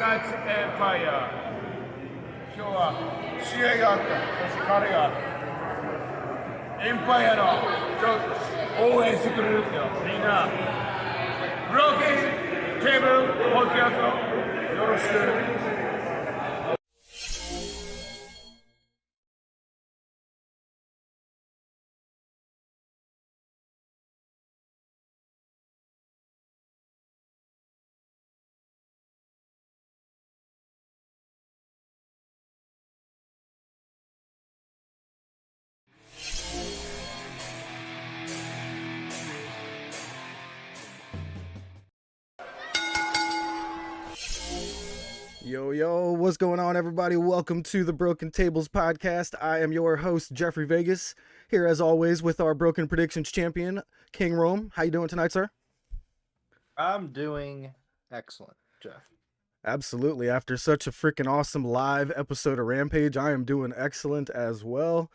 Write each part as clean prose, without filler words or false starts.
マッチエンパイア。今日は試合があった。そして彼がエンパイアの応援してくれるんだよ。みんな、ブローキンテーブルポッドキャストよろしく。Yo, what's going on, everybody? Welcome to the Broken Tables podcast. I am your host, Jeffrey Vegas, here as always with our Broken Predictions champion, King Rome. How you doing tonight, sir? I'm doing excellent, Jeff. Absolutely. After such a freaking awesome live episode of Rampage, I am doing excellent as well.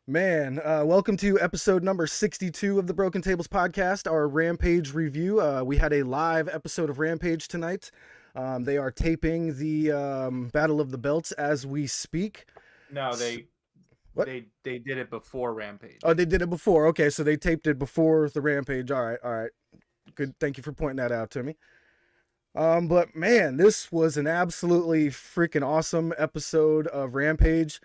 Man, welcome to episode number 62 of the Broken Tables podcast, our Rampage review. We had a live episode of Rampage tonight. They are taping the Battle of the Belts as we speak. No, they did it before Rampage. Oh, they did it before. Okay, so they taped it before the Rampage. All right. Good. Thank you for pointing that out to me. But man, this was an absolutely freaking awesome episode of Rampage.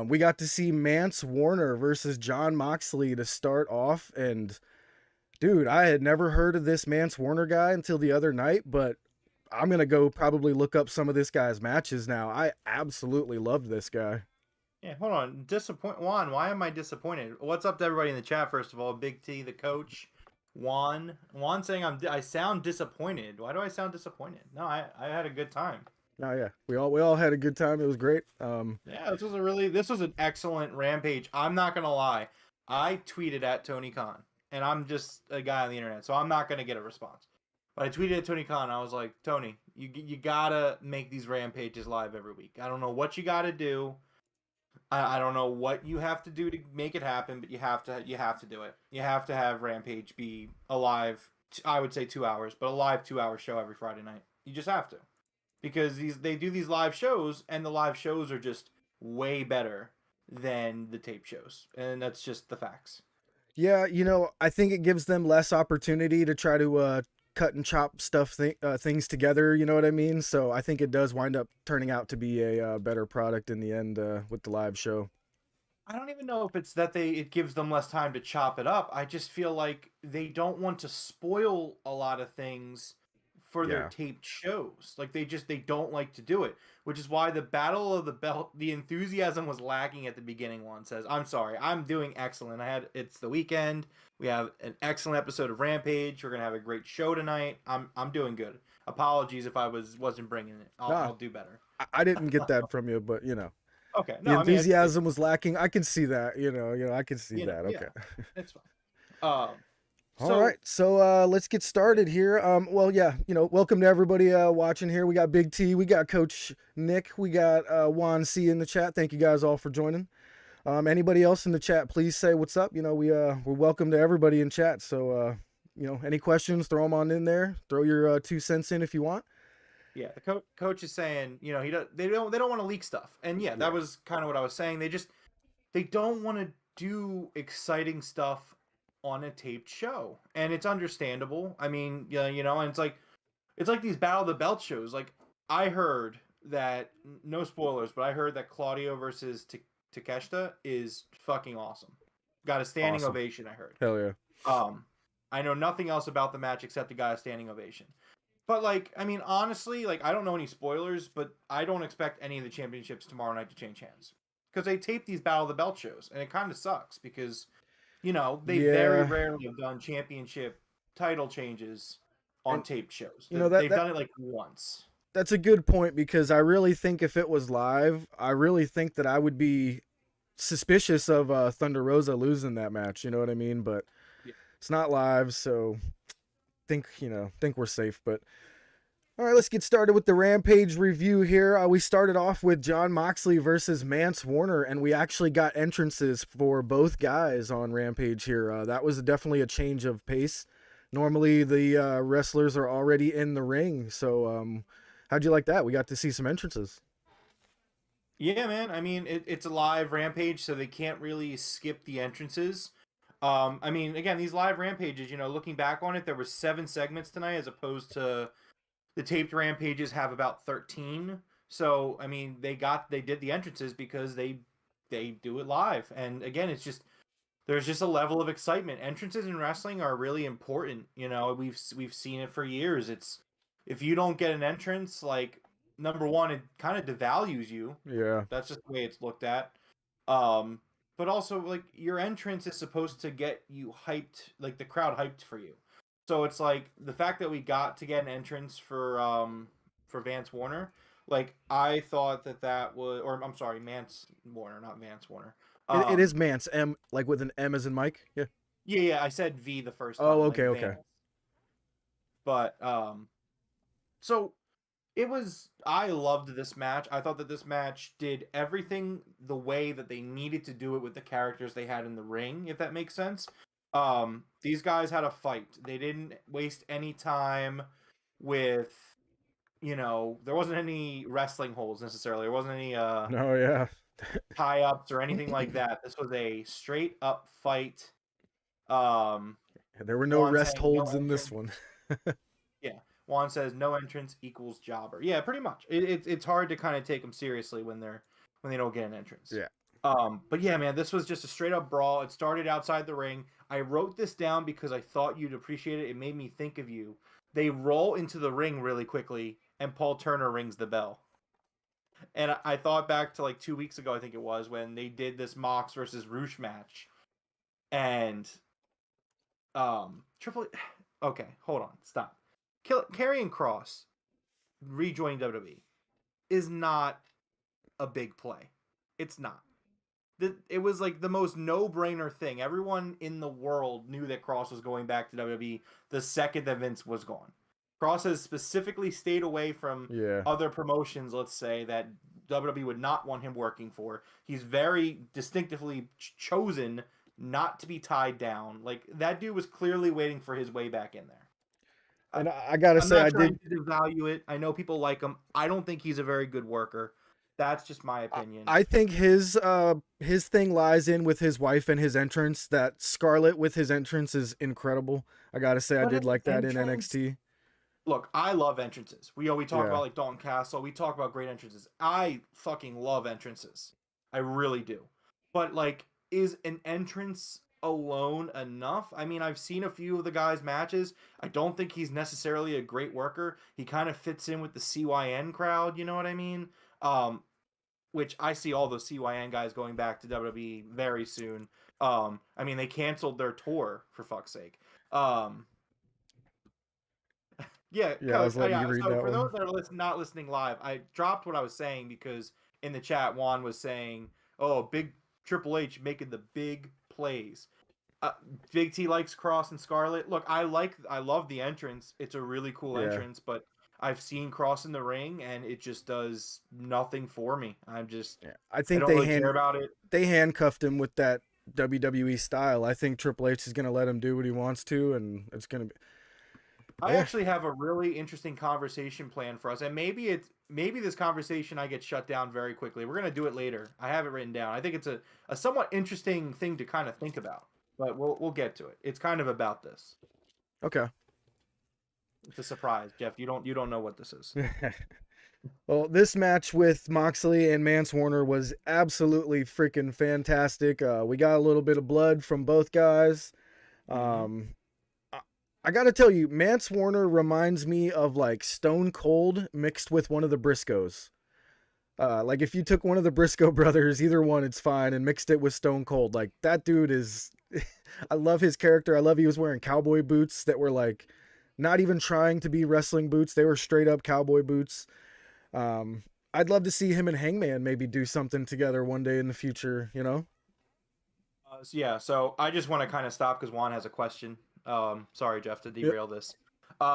We got to see Mance Warner versus Jon Moxley to start off, and dude, I had never heard of this Mance Warner guy until the other night, but I'm going to go probably look up some of this guy's matches now. I absolutely loved this guy. Yeah, hold on. Juan, why am I disappointed? What's up to everybody in the chat, first of all? Big T, the coach. Juan saying I sound disappointed. Why do I sound disappointed? No, I had a good time. Oh, yeah. We all had a good time. It was great. Yeah, this was an excellent Rampage. I'm not going to lie. I tweeted at Tony Khan, and I'm just a guy on the internet, so I'm not going to get a response. But I tweeted at Tony Khan. I was like, Tony, you gotta make these Rampages live every week. I don't know what you gotta do. I don't know what you have to do to make it happen, but you have to do it. You have to have Rampage be a live, I would say 2 hours, but a live 2-hour show every Friday night. You just have to, because they do these live shows, and the live shows are just way better than the tape shows, and that's just the facts. Yeah, I think it gives them less opportunity to try to cut and chop things together, you know what I mean? So I think it does wind up turning out to be a better product in the end with the live show. I don't even know if it's that it gives them less time to chop it up. I just feel like they don't want to spoil a lot of things for their taped shows. Like they don't like to do it, which is why the Battle of the Belt, the enthusiasm was lacking at the beginning. One says, I'm sorry, I'm doing excellent. It's the weekend. We have an excellent episode of Rampage. We're going to have a great show tonight. I'm doing good. Apologies if I wasn't bringing it. I'll do better. I didn't get that from you, but Okay. No, the enthusiasm was lacking. I can see that, I can see that. Okay. Yeah, it's fine. All right, so let's get started here. Welcome to everybody watching here. We got Big T, we got Coach Nick, we got Juan C in the chat. Thank you guys all for joining. Anybody else in the chat, please say what's up. We're welcome to everybody in chat. So, any questions, throw them on in there. Throw your 2 cents in if you want. Yeah, the coach is saying, they don't want to leak stuff. And that was kind of what I was saying. They don't want to do exciting stuff on a taped show, and it's understandable. I mean, and it's like these Battle of the Belt shows. Like, I heard that, no spoilers, but I heard that Claudio versus Takeshita is fucking awesome. Got a standing ovation, I heard. Hell yeah. I know nothing else about the match except the guy a standing ovation. But honestly, I don't know any spoilers, but I don't expect any of the championships tomorrow night to change hands, because they tape these Battle of the Belt shows, and it kind of sucks because they very rarely have done championship title changes on taped shows. They've done it once. That's a good point, because I really think if it was live, I really think that I would be suspicious of Thunder Rosa losing that match. You know what I mean? But it's not live, so think we're safe. But all right, let's get started with the Rampage review here. We started off with Jon Moxley versus Mance Warner, and we actually got entrances for both guys on Rampage here. That was definitely a change of pace. Normally, the wrestlers are already in the ring, so How'd you like that? We got to see some entrances. Yeah, man. I mean, it's a live Rampage, so they can't really skip the entrances. I mean, again, these live Rampages, looking back on it, there were 7 segments tonight as opposed to the taped Rampages have about 13. So, I mean, they did the entrances because they do it live. And again, there's just a level of excitement. Entrances in wrestling are really important. We've seen it for years. It's if you don't get an entrance, like, number one, it kind of devalues you. Yeah. That's just the way it's looked at. But also, like, your entrance is supposed to get you hyped, like the crowd hyped for you. So it's like the fact that we got to get an entrance for Vance Warner, like, I thought that was, or I'm sorry, Mance Warner, not Vance Warner. It is Mance, M, like with an M as in Mike. Yeah. Yeah, I said V the first Oh, time, okay, like okay. Vance. But so I loved this match. I thought that this match did everything the way that they needed to do it with the characters they had in the ring, if that makes sense. These guys had a fight. They didn't waste any time with, there wasn't any wrestling holds necessarily. There wasn't any No, yeah. tie-ups or anything like that. This was a straight up fight. Um There were no Juan rest saying no holds in this entrance. one. Yeah. Juan says no entrance equals jobber. Yeah, pretty much. It's hard to kind of take them seriously when they don't get an entrance. Yeah. But yeah, man, this was just a straight up brawl. It started outside the ring. I wrote this down because I thought you'd appreciate it. It made me think of you. They roll into the ring really quickly, and Paul Turner rings the bell. And I thought back to like 2 weeks ago, I think it was, when they did this Mox versus Roosh match, and Triple. Okay, hold on, stop. Karrion Kross rejoining WWE is not a big play. It's not. It was like the most no-brainer thing. Everyone in the world knew that Kross was going back to WWE the second that Vince was gone. Kross has specifically stayed away from Yeah. other promotions, let's say, that WWE would not want him working for. He's very distinctively chosen not to be tied down. Like, that dude was clearly waiting for his way back in there. And I gotta I'm say, not I trying did. to devalue it. I know people like him. I don't think he's a very good worker. That's just my opinion. I think his thing lies in with his wife and his entrance. That Scarlett with his entrance is incredible. I gotta say, I But did like that in entrance- NXT. Look, I love entrances. We talk Yeah. about like Dalton Castle. We talk about great entrances. I fucking love entrances. I really do. But like, is an entrance alone enough? I mean, I've seen a few of the guys' matches. I don't think he's necessarily a great worker. He kind of fits in with the CYN crowd. You know what I mean? Which I see all those CYN guys going back to WWE very soon. I mean, they canceled their tour, for fuck's sake. Yeah, Yeah, I was letting you read so that for those one. that are not listening live, I dropped what I was saying because in the chat, Juan was saying, "Oh, big Triple H making the big plays." Big T likes Cross and Scarlett. Look, I love the entrance. It's a really cool Yeah. entrance, but I've seen Cross in the ring, and it just does nothing for me. I I think don't really care about it. they handcuffed him with that WWE style. I think Triple H is gonna let him do what he wants to, and it's gonna be. I Yeah. actually have a really interesting conversation planned for us, and maybe this conversation I get shut down very quickly. We're gonna do it later. I have it written down. I think it's a somewhat interesting thing to kind of think about, but we'll get to it. It's kind of about this. Okay. It's a surprise, Jeff. You don't know what this is. Well, this match with Moxley and Mance Warner was absolutely freaking fantastic. We got a little bit of blood from both guys. I gotta tell you, Mance Warner reminds me of like Stone Cold mixed with one of the Briscoes. Like if you took one of the Briscoe brothers, either one, it's fine, and mixed it with Stone Cold. Like that dude is, I love his character. I love he was wearing cowboy boots that were like, not even trying to be wrestling boots. They were straight up cowboy boots. I'd love to see him and Hangman maybe do something together one day in the future, you know? So I just want to kind of stop because Juan has a question. Sorry, Jeff, to derail this.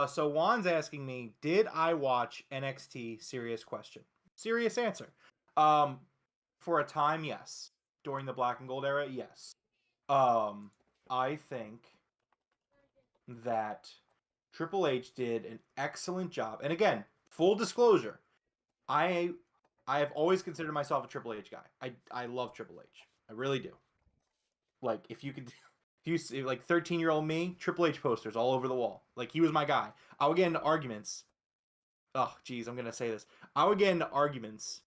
So Juan's asking me, did I watch NXT? Serious question. Serious answer. For a time, yes. During the Black and Gold era, yes. I think that Triple H did an excellent job. And again, full disclosure, I have always considered myself a Triple H guy. I love Triple H. I really do. Like if you see like 13-year-old me, Triple H posters all over the wall. Like he was my guy. I would get into arguments. Oh, geez, I'm gonna say this. I would get into arguments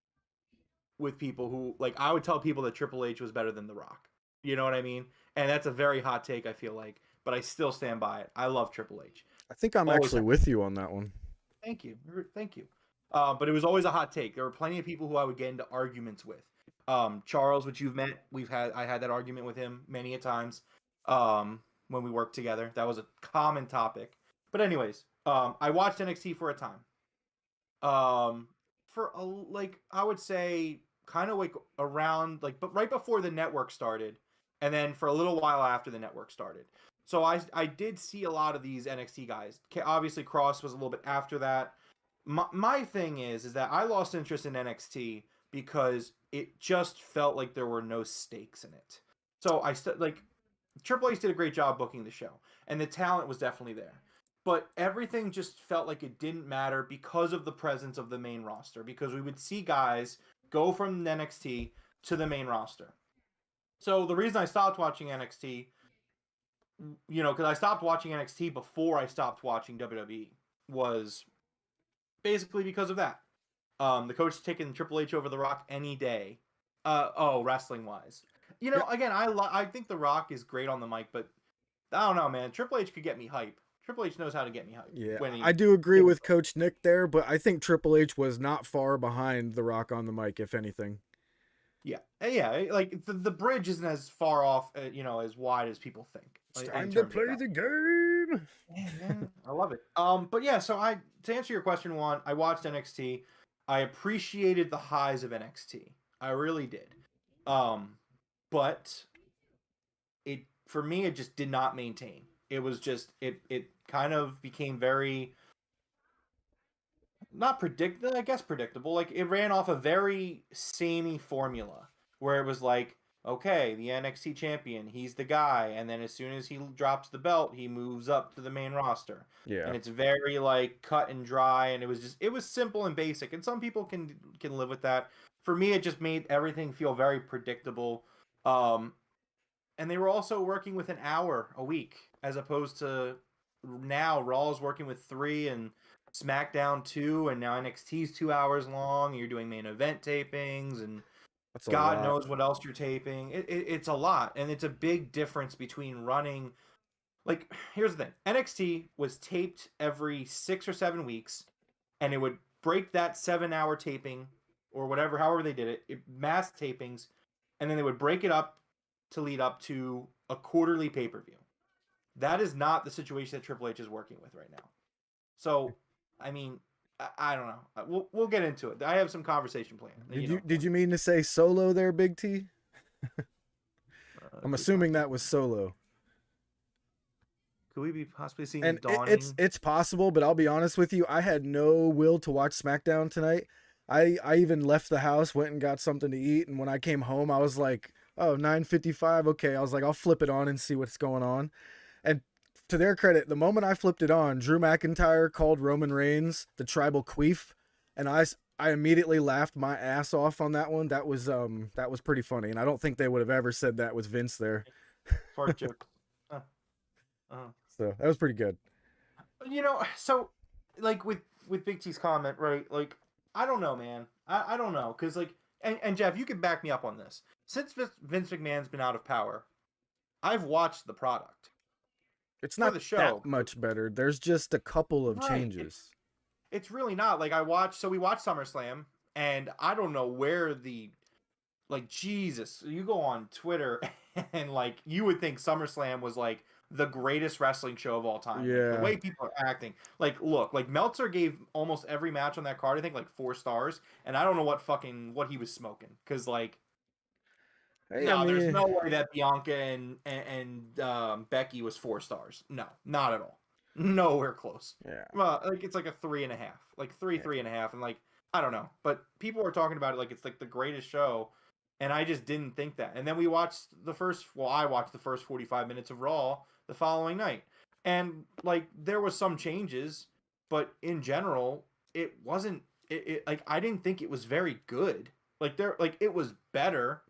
with people who like I would tell people that Triple H was better than The Rock. You know what I mean? And that's a very hot take, I feel like, but I still stand by it. I love Triple H. I think I'm Always actually have. with you on that one. Thank you. Thank you. But it was always a hot take. There were plenty of people who I would get into arguments with. Charles, which you've met, I had that argument with him many a times. When we worked together, that was a common topic. But anyways, I watched NXT for a time. I would say kind of like around like, but right before the network started, and then for a little while after the network started. So I did see a lot of these NXT guys. Obviously, Cross was a little bit after that. My thing is that I lost interest in NXT because it just felt like there were no stakes in it. So Triple H did a great job booking the show, and the talent was definitely there. But everything just felt like it didn't matter because of the presence of the main roster, because we would see guys go from NXT to the main roster. So the reason I stopped watching NXT, because I stopped watching NXT before I stopped watching WWE, was basically because of that. The coach taking Triple H over The Rock any day. Wrestling wise, again, I think The Rock is great on the mic, but I don't know, man. Triple H could get me hype. Triple H knows how to get me hype. Yeah, I do agree with Coach Nick there, but I think Triple H was not far behind The Rock on the mic, if anything. Yeah, like the bridge isn't as far off, as wide as people think. It's time to play the game. Yeah, I love it. But yeah, so to answer your question, one, I watched NXT. I appreciated the highs of NXT. I really did. But for me, it just did not maintain. It was just it kind of became very not predictable. Like it ran off a very samey formula where it was like, okay, the NXT champion, he's the guy, and then as soon as he drops the belt, he moves up to the main roster. Yeah. And it's very like cut and dry, and it was simple and basic, and some people can live with that. For me, it just made everything feel very predictable. And they were also working with an hour a week, as opposed to now Raw's working with 3 and SmackDown 2, and now NXT's 2 hours long. And you're doing main event tapings, and God knows what else you're taping. It's a lot, and it's a big difference between running. Like, here's the thing: NXT was taped every 6 or 7 weeks, and it would break that 7-hour taping or whatever, however they did it, mass tapings, and then they would break it up to lead up to a quarterly pay-per-view. That is not the situation that Triple H is working with right now. So, I mean, I don't know. We'll get into it. I have some conversation planned. Did you mean to say Solo there, Big T? I'm assuming that was Solo. Could we be possibly seeing and dawning? It's possible, but I'll be honest with you, I had no will to watch SmackDown tonight. I even left the house, went and got something to eat, and when I came home, I was like, oh, 9:55, okay. I was like, I'll flip it on and see what's going on. And to their credit, the moment I flipped it on, Drew McIntyre called Roman Reigns the tribal queef, and I immediately laughed my ass off on that one. That was pretty funny, and I don't think they would have ever said that with Vince there. Fart joke. So that was pretty good. So like with Big T's comment, right? Like, I don't know, man. I don't know, because like, and Jeff, you can back me up on this. Since Vince McMahon's been out of power, I've watched the product. It's not the show. That much better. There's just a couple of changes. It's really not. Like, we watched SummerSlam, and I don't know where Jesus, you go on Twitter and like, you would think SummerSlam was like the greatest wrestling show of all time. Yeah. Like, the way people are acting. Like, look, like Meltzer gave almost every match on that card, I think, like 4 stars, and I don't know what he was smoking, because like, there's no way that Bianca and Becky was 4 stars. No, not at all. Nowhere close. Yeah. Well, like, it's like a 3.5, like 3.5, and like, I don't know, but people were talking about it like it's like the greatest show, and I just didn't think that. And then I watched the first 45 minutes of Raw the following night, and like, there was some changes, but in general, it wasn't it like I didn't think it was very good. Like it was better,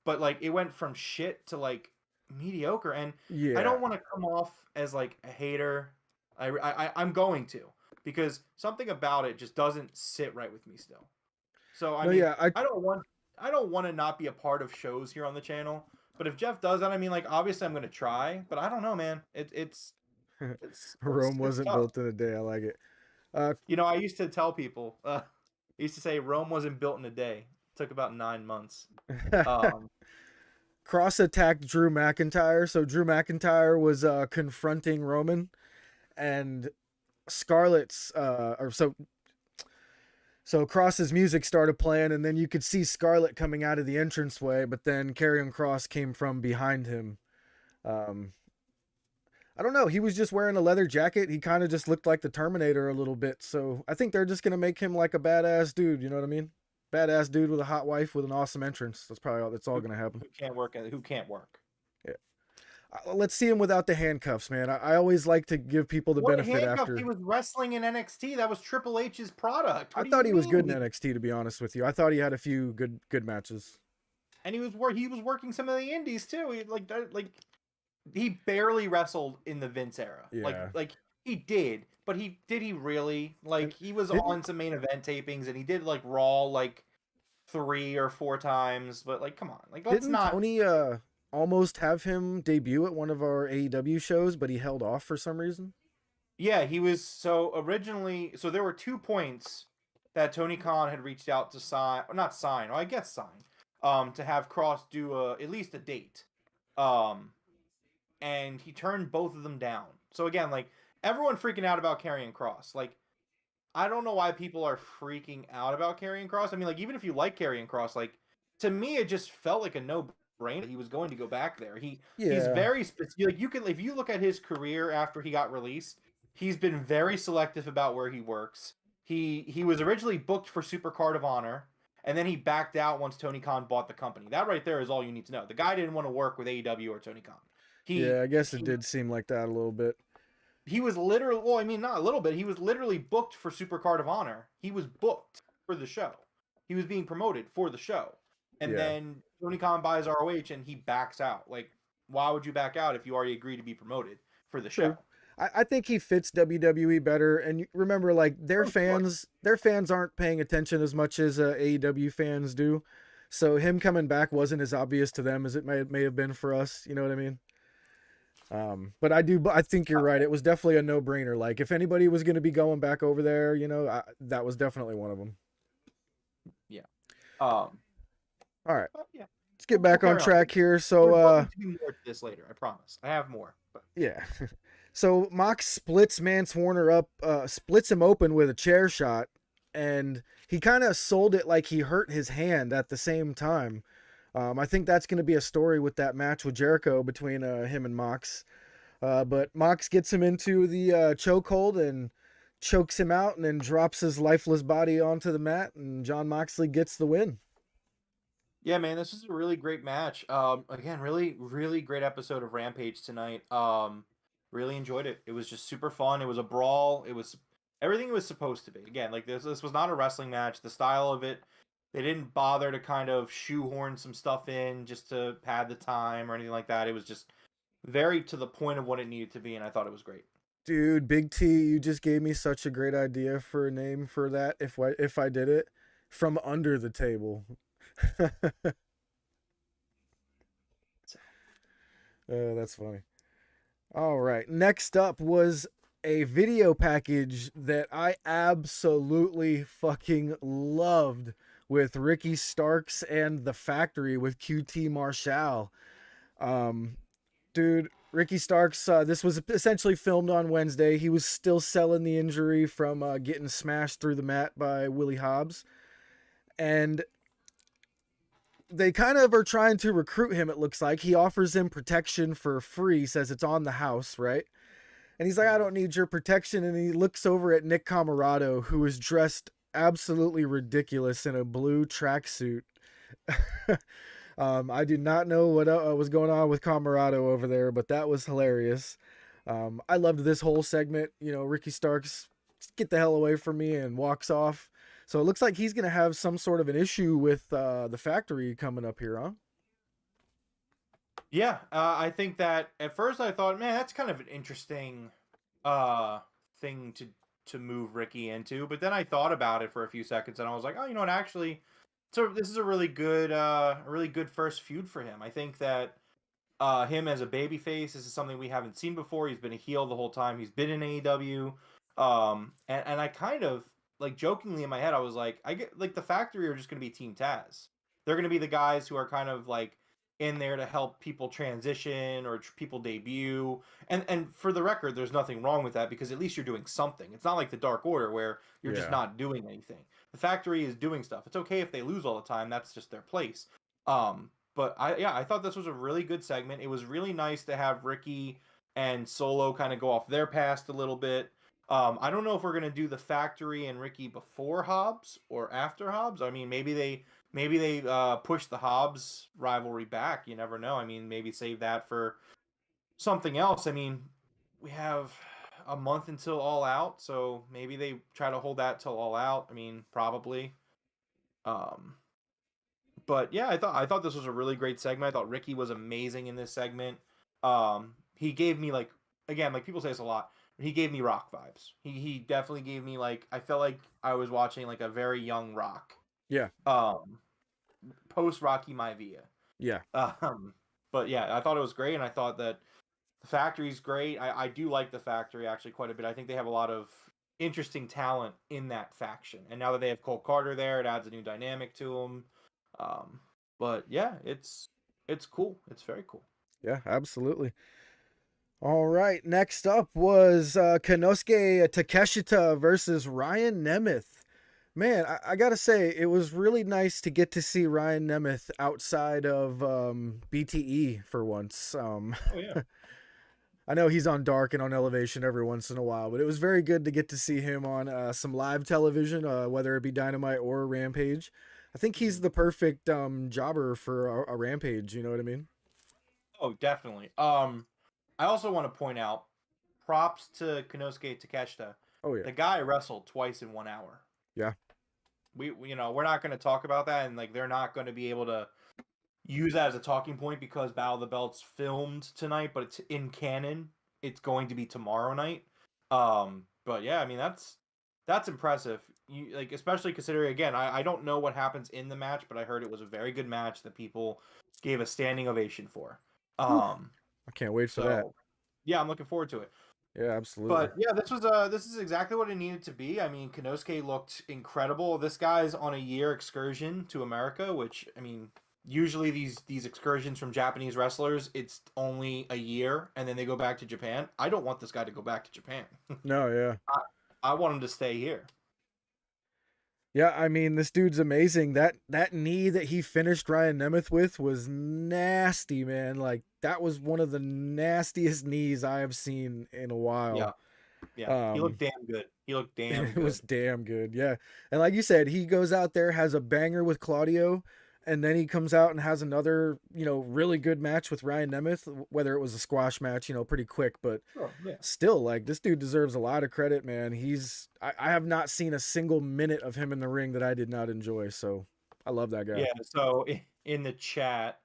but like it went from shit to like mediocre. And I Yeah. don't want to come off as like a hater. I'm going to, because something about it just doesn't sit right with me still. So I No, mean, yeah, I don't want to not be a part of shows here on the channel. But if Jeff does that, I mean, like obviously I'm gonna try. But I don't know, man. Rome It's wasn't tough. built in a day. I like it. Uh, You know, I used to tell people, I used to say Rome wasn't built in a day. It took about 9 months. Um, Cross attacked Drew McIntyre. So Drew McIntyre was confronting Roman, and Scarlett's or so Cross's music started playing, and then you could see Scarlett coming out of the entranceway, but then Karrion Cross came from behind him. Um, I don't know. He was just wearing a leather jacket. He kind of just looked like the Terminator a little bit. So I think they're just gonna make him like a badass dude. You know what I mean? Badass dude with a hot wife with an awesome entrance. That's probably all. That's all gonna happen. who can't work? Who can't work? Yeah. Let's see him without the handcuffs, man. I always like to give people the What benefit handcuff? after. He was wrestling in NXT. That was Triple H's product. I What do thought you he was good in mean? NXT, to be honest with you. I thought he had a few good matches. And he was working some of the indies too. He barely wrestled in the Vince era. Yeah. Like he did, but he really? Like he was Didn't- on some main event tapings, and he did like Raw like 3 or 4 times. But like, come on, like let's Didn't not. Tony almost have him debut at one of our AEW shows, but he held off for some reason? Yeah, he was so originally. So there were 2 points that Tony Khan had reached out to sign, or not sign, or I guess sign, to have Cross do at least a date, and he turned both of them down. So again, like everyone freaking out about Karrion Cross. Like I don't know why people are freaking out about Karrion Cross. I mean, like even if you like Karrion Cross, like to me it just felt like a no-brainer that he was going to go back there. He's Yeah. very specific. Like you can, if you look at his career after he got released, he's been very selective about where he works. He was originally booked for Supercard of Honor, and then he backed out once Tony Khan bought the company. That right there is all you need to know. The guy didn't want to work with AEW or Tony Khan. Yeah, I guess it He did seem like that a little bit. he was literally, well, I mean, not a little bit. He was literally booked for Supercard of Honor. He was booked for the show. He was being promoted for the show. And Yeah. then Tony Khan buys ROH and he backs out. Like, why would you back out if you already agreed to be promoted for the True. show? I think he fits WWE better. And remember, like their Of course. fans aren't paying attention as much as AEW fans do. So him coming back wasn't as obvious to them as it may have been for us. You know what I mean? But I think you're right. It was definitely a no-brainer. Like if anybody was going to be going back over there, that was definitely one of them. Yeah. All right, Yeah. let's get back We'll on carry on. track here. There's So, going to be more to this later. I promise. I have more. But yeah. So Mox splits Mance Warner up, splits him open with a chair shot, and he kind of sold it like he hurt his hand at the same time. I think that's going to be a story with that match with Jericho between him and Mox. But Mox gets him into the chokehold and chokes him out, and then drops his lifeless body onto the mat, and Jon Moxley gets the win. yeah, man, this is a really great match. Again, really, really great episode of Rampage tonight. Really enjoyed it. It was just super fun. It was a brawl. It was everything it was supposed to be. Again, like this was not a wrestling match. The style of it, they didn't bother to kind of shoehorn some stuff in just to pad the time or anything like that. It was just very to the point of what it needed to be, and I thought it was great. Dude, Big T, you just gave me such a great idea for a name for that if I did it. From Under the Table. That's funny. All right. Next up was a video package that I absolutely fucking loved with Ricky Starks and The Factory with QT Marshall. Dude, Ricky Starks, this was essentially filmed on Wednesday. He was still selling the injury from getting smashed through the mat by Willie Hobbs. And they kind of are trying to recruit him, it looks like. He offers him protection for free, says it's on the house, right? And he's like, I don't need your protection. And he looks over at Nick Camarado, who is dressed absolutely ridiculous in a blue tracksuit. I do not know what was going on with Camarado over there, but that was hilarious. I loved this whole segment. Ricky Starks get the hell away from me, and walks off. So it looks like he's going to have some sort of an issue with the factory coming up here, huh? Yeah, I think that at first I thought, man, that's kind of an interesting thing to move Ricky into. But then I thought about it for a few seconds, and I was like, oh, you know what? Actually, so this is a really good first feud for him. I think that him as a babyface, this is something we haven't seen before. He's been a heel the whole time he's been in AEW. And I kind of like jokingly in my head, I was like, I get like the Factory are just going to be Team Taz. They're going to be the guys who are kind of like in there to help people transition or people debut. And for the record, there's nothing wrong with that because at least you're doing something. It's not like the Dark Order where you're just not doing anything. The Factory is doing stuff. It's okay if they lose all the time. That's just their place. But I thought this was a really good segment. It was really nice to have Ricky and Solo kind of go off their past a little bit. I don't know if we're gonna do the Factory and Ricky before Hobbs or after Hobbs. I mean, maybe they push the Hobbs rivalry back. You never know. I mean, maybe save that for something else. I mean, we have a month until All Out, so maybe they try to hold that till All Out. I mean, probably. But yeah, I thought this was a really great segment. I thought Ricky was amazing in this segment. He gave me like, again, like people say this a lot. He gave me Rock vibes. He definitely gave me like, I felt like I was watching like a very young Rock. Yeah. Post Rocky Maivia. Yeah. But yeah, I thought it was great, and I thought that the Factory's great. I do like the Factory actually quite a bit. I think they have a lot of interesting talent in that faction, and now that they have Cole Carter there, it adds a new dynamic to them. But yeah, it's cool. It's very cool. Yeah, absolutely. All right, next up was Konosuke Takeshita versus Ryan Nemeth. Man, I gotta say, it was really nice to get to see Ryan Nemeth outside of BTE for once. Oh yeah. I know he's on Dark and on Elevation every once in a while, but it was very good to get to see him on some live television, whether it be Dynamite or Rampage. I think he's the perfect jobber for a Rampage, you know what I mean? Oh, definitely. I also want to point out, props to Konosuke Takeshita. Oh yeah. The guy wrestled twice in 1 hour. Yeah. We're not going to talk about that, and like they're not going to be able to use that as a talking point because Battle of the Belts filmed tonight, but it's in canon. It's going to be tomorrow night. But yeah, I mean that's impressive. You like, especially considering, again, I don't know what happens in the match, but I heard it was a very good match that people gave a standing ovation for. I can't wait for that. Yeah, I'm looking forward to it. Yeah, absolutely. But yeah, this is exactly what it needed to be. I mean, Konosuke looked incredible. This guy's on a year excursion to America, which, I mean, usually these excursions from Japanese wrestlers, it's only a year and then they go back to Japan. I don't want this guy to go back to Japan. No, yeah. I want him to stay here. Yeah, I mean, this dude's amazing. That knee that he finished Ryan Nemeth with was nasty, man. Like, that was one of the nastiest knees I have seen in a while. Yeah. Yeah, he looked damn good. He looked damn good. It was damn good, yeah. And like you said, he goes out there, has a banger with Claudio, and then he comes out and has another, really good match with Ryan Nemeth, whether it was a squash match, pretty quick, but still, like, this dude deserves a lot of credit, man. I have not seen a single minute of him in the ring that I did not enjoy, so I love that guy. Yeah, so in the chat,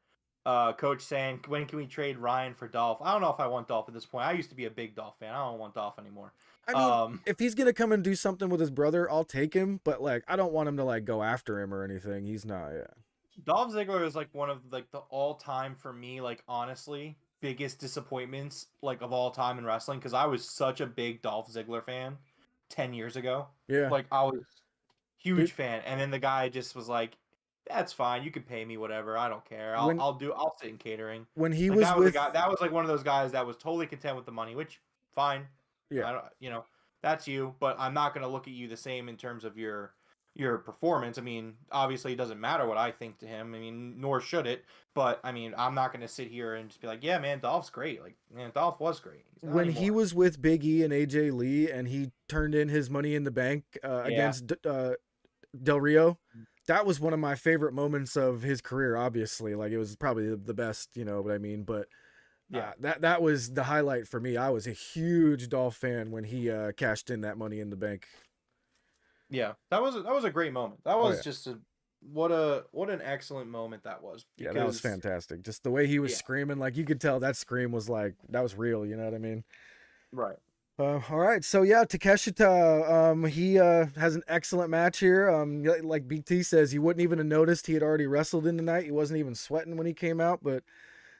Coach saying, when can we trade Ryan for Dolph? I don't know if I want Dolph at this point. I used to be a big Dolph fan. I don't want Dolph anymore. I mean, if he's going to come and do something with his brother, I'll take him, but, like, I don't want him to, like, go after him or anything. He's not, yeah. Dolph Ziggler is like one of like the all-time, for me, like, honestly, biggest disappointments like of all time in wrestling, because I was such a big Dolph Ziggler fan 10 years ago. Yeah. Like, I was huge fan, and then the guy just was like, that's fine, you can pay me whatever, I don't care. I'll sit in catering. When he like, was that with was the guy, that was like one of those guys that was totally content with the money, which fine. Yeah. I don't, that's you, but I'm not going to look at you the same in terms of your performance. I mean, obviously it doesn't matter what I think to him. I mean, nor should it. But I mean, I'm not going to sit here and just be like, yeah, man, Dolph's great. Like, man, Dolph was great. When he was with Big E and AJ Lee and he turned in his Money in the Bank against Del Rio, that was one of my favorite moments of his career, obviously. Like, it was probably the best, you know what I mean? But yeah, that was the highlight for me. I was a huge Dolph fan when he cashed in that Money in the Bank Yeah, that was a great moment. That was yeah. just what an excellent moment that was. Yeah, that was Because fantastic. Just the way he was yeah, screaming, like you could tell that scream was like that was real. You know what I mean? right. All right, so yeah, Takeshita, he has an excellent match here. Like BT says, you wouldn't even have noticed he had already wrestled in the night. He wasn't even sweating when he came out, but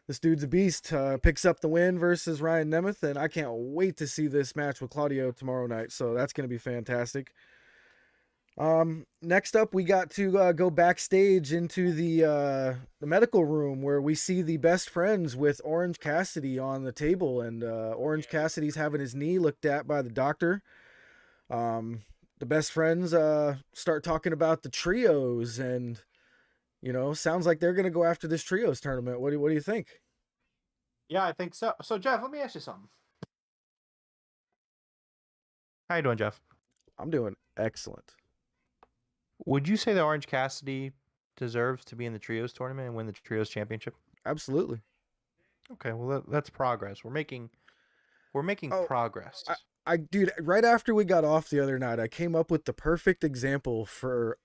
this dude's a beast. Picks up the win versus Ryan Nemeth, and I can't wait to see this match with Claudio tomorrow night. So that's going to be fantastic. Next up, we got to go backstage into the medical room where we see the best friends with Orange Cassidy on the table, and Orange Cassidy's having his knee looked at by the doctor. The best friends start talking about the trios, and sounds like they're gonna go after this trios tournament. What do you think? Yeah, I think so. So Jeff, let me ask you something. How you doing, Jeff? I'm doing excellent. Would you say that Orange Cassidy deserves to be in the trios tournament and win the trios championship? Absolutely. Okay, well that's progress. We're making Oh, progress. Dude, right after we got off the other night, I came up with the perfect example for,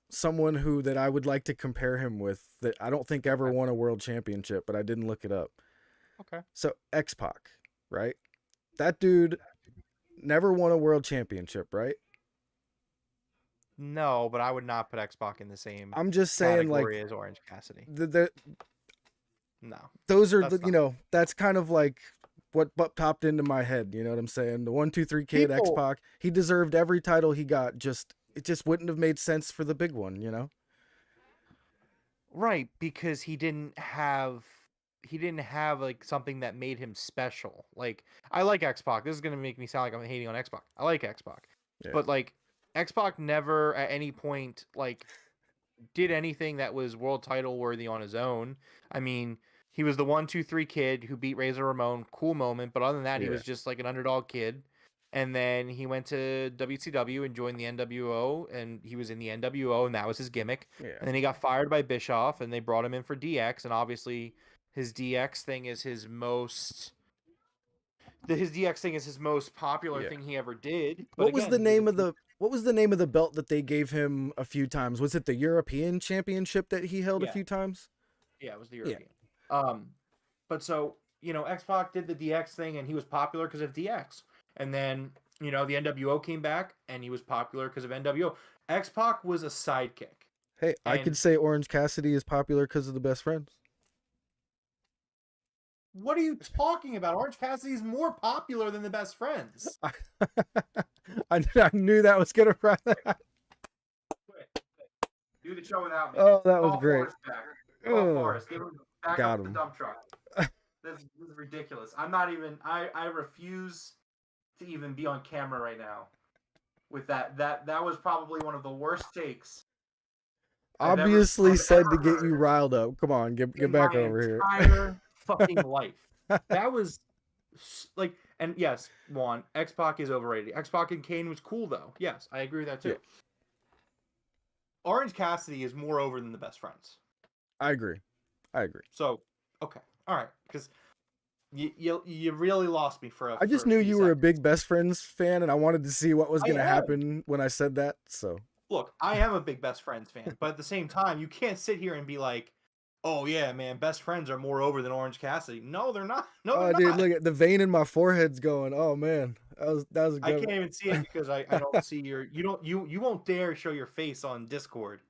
someone that I would like to compare him with that I don't think ever won a world championship, but I didn't look it up. Okay. So X-Pac, right? That dude never won a world championship, right? No, but I would not put X-Pac in the same I'm just saying, like, category as Orange Cassidy. No. those are That's the, not. that's kind of like what popped into my head. You know what I'm saying? The 1-2-3 kid, People, X-Pac, he deserved every title he got. It just wouldn't have made sense for the big one. right, because he didn't have like something that made him special. Like I like X-Pac. This is gonna make me sound like I'm hating on X-Pac. I like X-Pac. Yeah. But like X-Pac never at any point like did anything that was world title worthy on his own. I mean, he was the 1-2-3 kid who beat Razor Ramon. Cool moment, but other than that, he Yeah. was just like an underdog kid. And then he went to WCW and joined the NWO, and he was in the NWO, and that was his gimmick. Yeah. And then he got fired by Bischoff, and they brought him in for DX, and obviously his DX thing is his most popular Yeah. thing he ever did. But What was again, the he was name of the belt that they gave him a few times? Was it the European Championship that he held a few times? Yeah, it was the European. But so, X-Pac did the DX thing and he was popular because of DX. And then, the NWO came back and he was popular because of NWO. X-Pac was a sidekick. Hey, I could say Orange Cassidy is popular because of the best friends. What are you talking about? Orange Cassidy is more popular than the best friends. I knew that was gonna run. Do the show without me. Oh, that was great. Call Forrest. Give him back Got up him. the dump truck. This is ridiculous. I'm not even. I refuse to even be on camera right now. With that was probably one of the worst takes. Obviously said to get you riled up. Come on, get back over here. Entire fucking life. That was like, and yes, Juan, X-Pac is overrated. X-Pac and Kane was cool though. Yes, I agree with that too. Yeah. Orange Cassidy is more over than the best friends. I agree. So, okay, all right, because you really lost me for a. I just knew you were a big best friends fan, and I wanted to see what was going to happen when I said that. So look, I am a big best friends fan, but at the same time, you can't sit here and be like, "Oh yeah, man, best friends are more over than Orange Cassidy." No, they're not. No, they're dude, not. look at the vein in my forehead's going. Oh man, that was a good. I can't even see it because I don't see you won't dare show your face on Discord,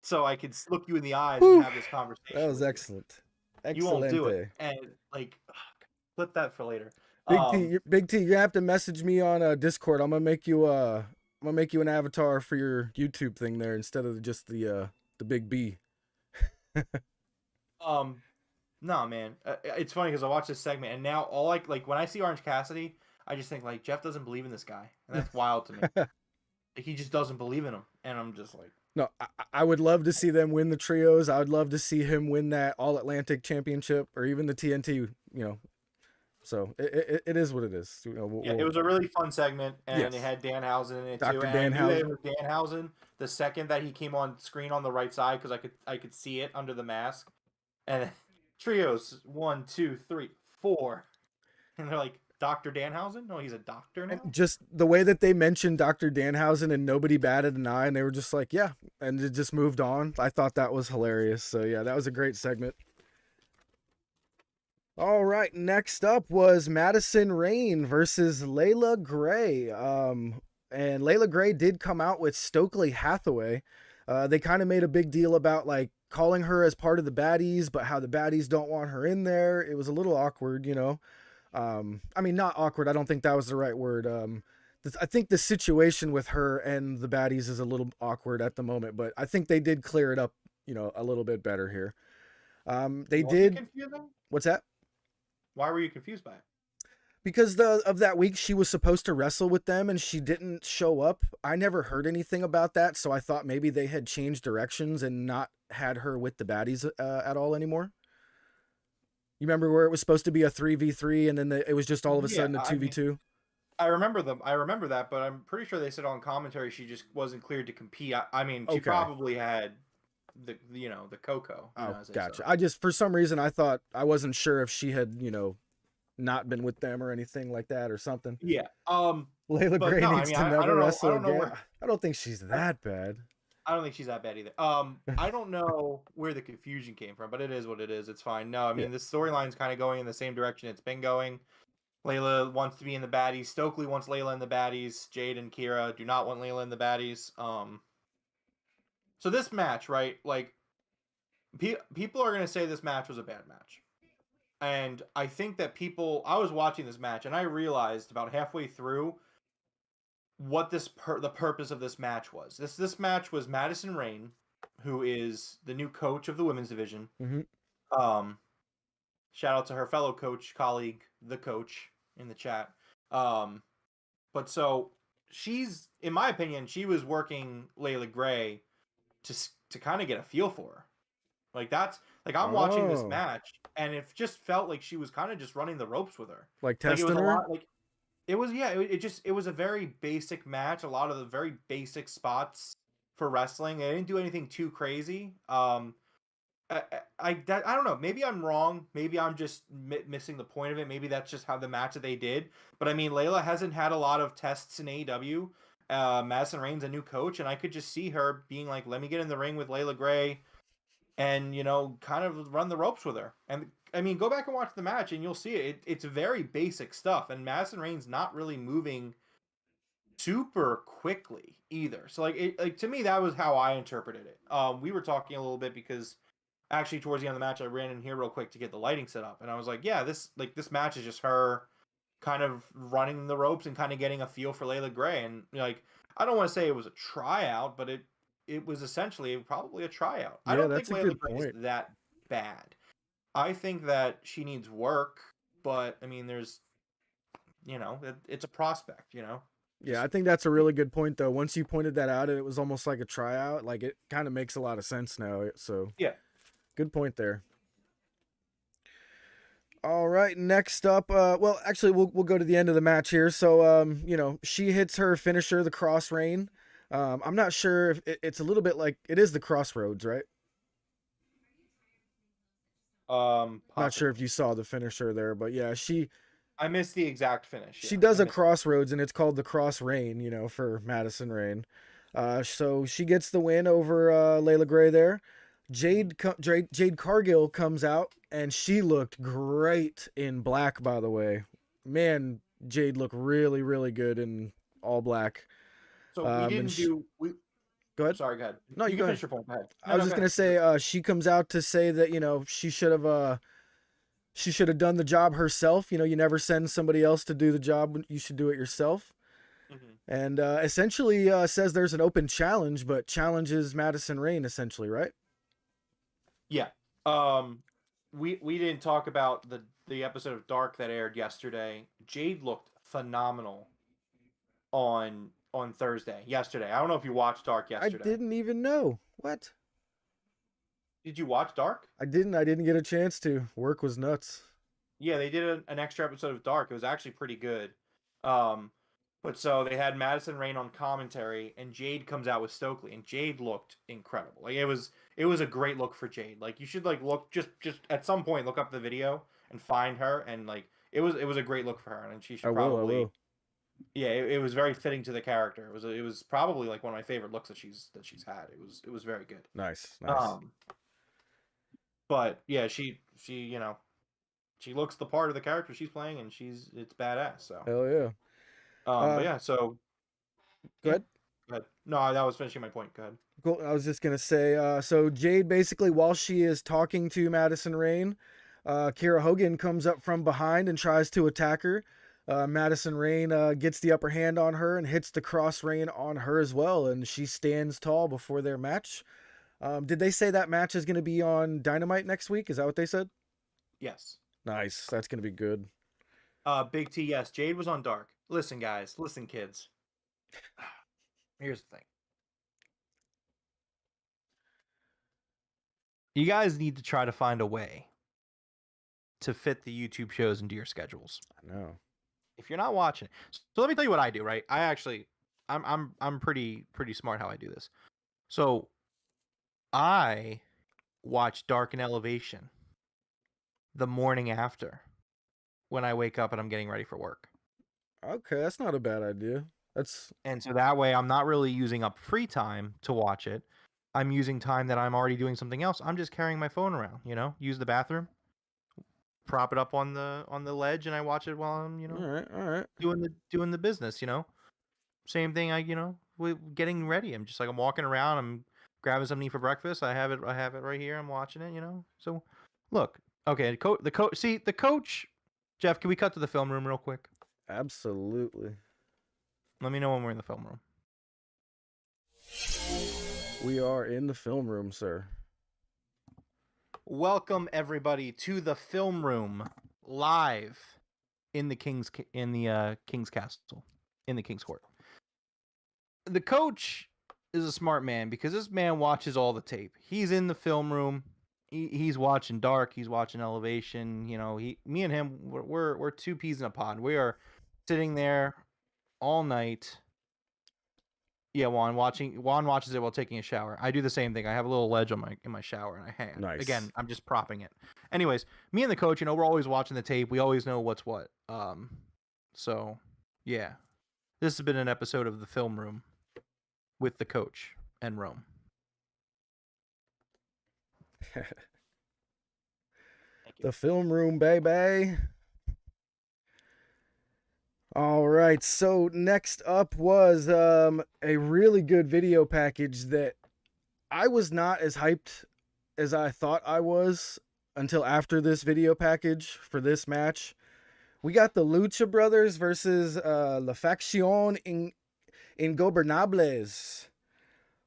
so I could look you in the eyes and have this conversation. That was excellent. You won't do it, and like, flip that for later. Big T, you have to message me on Discord. I'm gonna make you an avatar for your YouTube thing there instead of just the big B. No, man. It's funny because I watched this segment and now all like when I see Orange Cassidy, I just think like Jeff doesn't believe in this guy, and that's wild to me. Like, he just doesn't believe in him, and I'm just like, no, I would love to see them win the trios. I would love to see him win that All Atlantic Championship or even the TNT. So it is what it is. It was a really fun segment, and it had Danhausen in it too. Dr. And I knew it Danhausen. was Danhausen the second that he came on screen on the right side because I could see it under the mask, and then trios 1, 2, 3, 4, and they're like, Dr. Danhausen? No, he's a doctor now. And just the way that they mentioned Dr. Danhausen and nobody batted an eye, and they were just like, yeah, and it just moved on. I thought that was hilarious. So yeah, that was a great segment. All right, next up was Madison Rayne versus Layla Gray. And Layla Gray did come out with Stokely Hathaway. They kind of made a big deal about like calling her as part of the baddies, but how the baddies don't want her in there. It was a little awkward, you know. I mean, not awkward. I don't think that was the right word. I think the situation with her and the baddies is a little awkward at the moment, but I think they did clear it up, you know, a little bit better here. They Was it did. confusing? What's that? Why were you confused by it? Because of that week she was supposed to wrestle with them and she didn't show up. I never heard anything about that, so I thought maybe they had changed directions and not had her with the baddies at all anymore. You remember where it was supposed to be a 3v3 and then it was just all of a sudden a 2v2? I remember that, but I'm pretty sure they said on commentary she just wasn't cleared to compete. I mean, she probably had the Coco. Oh, gotcha. I just, for some reason, I thought, I wasn't sure if she had, you know, not been with them or anything like that or something. Yeah. Layla Gray needs to never wrestle again. I don't think she's that bad. I don't think she's that bad either. I don't know where the confusion came from, but it is what it is. It's fine. No, I mean, this storyline's kind of going in the same direction it's been going. Layla wants to be in the baddies. Stokely wants Layla in the baddies. Jade and Kira do not want Layla in the baddies. So this match, right? Like, people are going to say this match was a bad match. And I think that I was watching this match and I realized about halfway through what the purpose of this match was. This match was Madison Rayne, who is the new coach of the women's division. Mm-hmm. Shout out to her fellow colleague, the coach in the chat. But so she's, in my opinion, she was working Layla Gray to kind of get a feel for her. Like I'm watching this match and it just felt like she was kind of just running the ropes with her. Like testing her? It was a very basic match. A lot of the very basic spots for wrestling. They didn't do anything too crazy. I don't know. Maybe I'm wrong. Maybe I'm just missing the point of it. Maybe that's just how the match that they did. But I mean, Layla hasn't had a lot of tests in AEW. Madison Rayne's a new coach, and I could just see her being like, "Let me get in the ring with Layla Gray, and kind of run the ropes with her." And I mean, go back and watch the match, and you'll see it. It's very basic stuff, and Madison Rayne's not really moving super quickly either. So like to me, that was how I interpreted it. We were talking a little bit because actually towards the end of the match, I ran in here real quick to get the lighting set up, and I was like, yeah, this match is just her kind of running the ropes and kind of getting a feel for Layla Gray. And like, I don't want to say it was a tryout, but it was essentially probably a tryout. Yeah, I don't think Layla Gray is that bad. I think that she needs work, but I mean, there's, it's a prospect, Yeah, I think that's a really good point, though. Once you pointed that out, it was almost like a tryout. Like, it kind of makes a lot of sense now. So, yeah, good point there. All right, next up, well, actually, we'll go to the end of the match here. So, she hits her finisher, the cross rain. I'm not sure if it's a little bit like it is the crossroads, right? Not sure if you saw the finisher there, but yeah, I missed the exact finish. She does a crossroads, and it's called the cross rain, for Madison Rayne. So she gets the win over Layla Gray there. Jade Cargill comes out, and she looked great in black, by the way. Man, Jade looked really, really good in all black. So we didn't Go ahead. Sorry, go ahead. No, you go finish ahead. Your point. Go ahead. I was just going to say, she comes out to say that, she should have done the job herself. You never send somebody else to do the job. You should do it yourself. Mm-hmm. And essentially says there's an open challenge, but challenges Madison Rayne essentially, right? Yeah. We didn't talk about the episode of Dark that aired yesterday. Jade looked phenomenal on yesterday. I don't know if you watched Dark yesterday. I didn't even know. What? Did you watch Dark? I didn't get a chance to. Work was nuts. Yeah, they did an extra episode of Dark. It was actually pretty good. But so they had Madison Rayne on commentary, and Jade comes out with Stokely, and Jade looked incredible. Like it was a great look for Jade. Like you should look just at some point look up the video and find her, and it was a great look for her, and she should I probably. will. Yeah, it was very fitting to the character. It was probably like one of my favorite looks that she's had. It was very good. Nice. But yeah, she she looks the part of the character she's playing, and it's badass. So Hell yeah. but yeah, so Go ahead. Go ahead. No, that was finishing my point. Go ahead. Cool. I was just gonna say, so Jade basically, while she is talking to Madison Rayne, Kiera Hogan comes up from behind and tries to attack her. Madison Rayne gets the upper hand on her and hits the cross Rayne on her as well, and she stands tall before their match. Did they say that match is going to be on Dynamite next week? Is that what they said? Yes. Nice. That's going to be good. Big T, yes. Jade was on Dark. Listen, guys. Listen, kids. Here's the thing. You guys need to try to find a way to fit the YouTube shows into your schedules. I know. If you're not watching it. So let me tell you what I do, right? I'm pretty smart how I do this. So I watch Dark and Elevation the morning after when I wake up and I'm getting ready for work. Okay, that's not a bad idea. And so that way I'm not really using up free time to watch it. I'm using time that I'm already doing something else. I'm just carrying my phone around, use the bathroom, prop it up on the ledge, and I watch it while I'm, all right. doing the business, Same thing, getting ready. I'm walking around, I'm grabbing something for breakfast. I have it right here. I'm watching it, So look, okay, the coach, Jeff, can we cut to the film room real quick? Absolutely. Let me know when we're in the film room. We are in the film room, sir. Welcome everybody to the film room, live in the King's Castle, in the King's Court. The coach is a smart man because this man watches all the tape. He's in the film room. He's watching Dark. He's watching Elevation. Me and him, we're two peas in a pod. We are sitting there all night. Yeah, Juan watches it while taking a shower. I do the same thing. I have a little ledge in my shower, and I hang. Nice. Again, I'm just propping it. Anyways, me and the coach, we're always watching the tape. We always know what's what. So yeah, this has been an episode of the film room with the coach and Rome. The film room, baby. All right, so next up was a really good video package that I was not as hyped as I thought I was until after this video package for this match. We got the Lucha Brothers versus La Facción Ingobernables.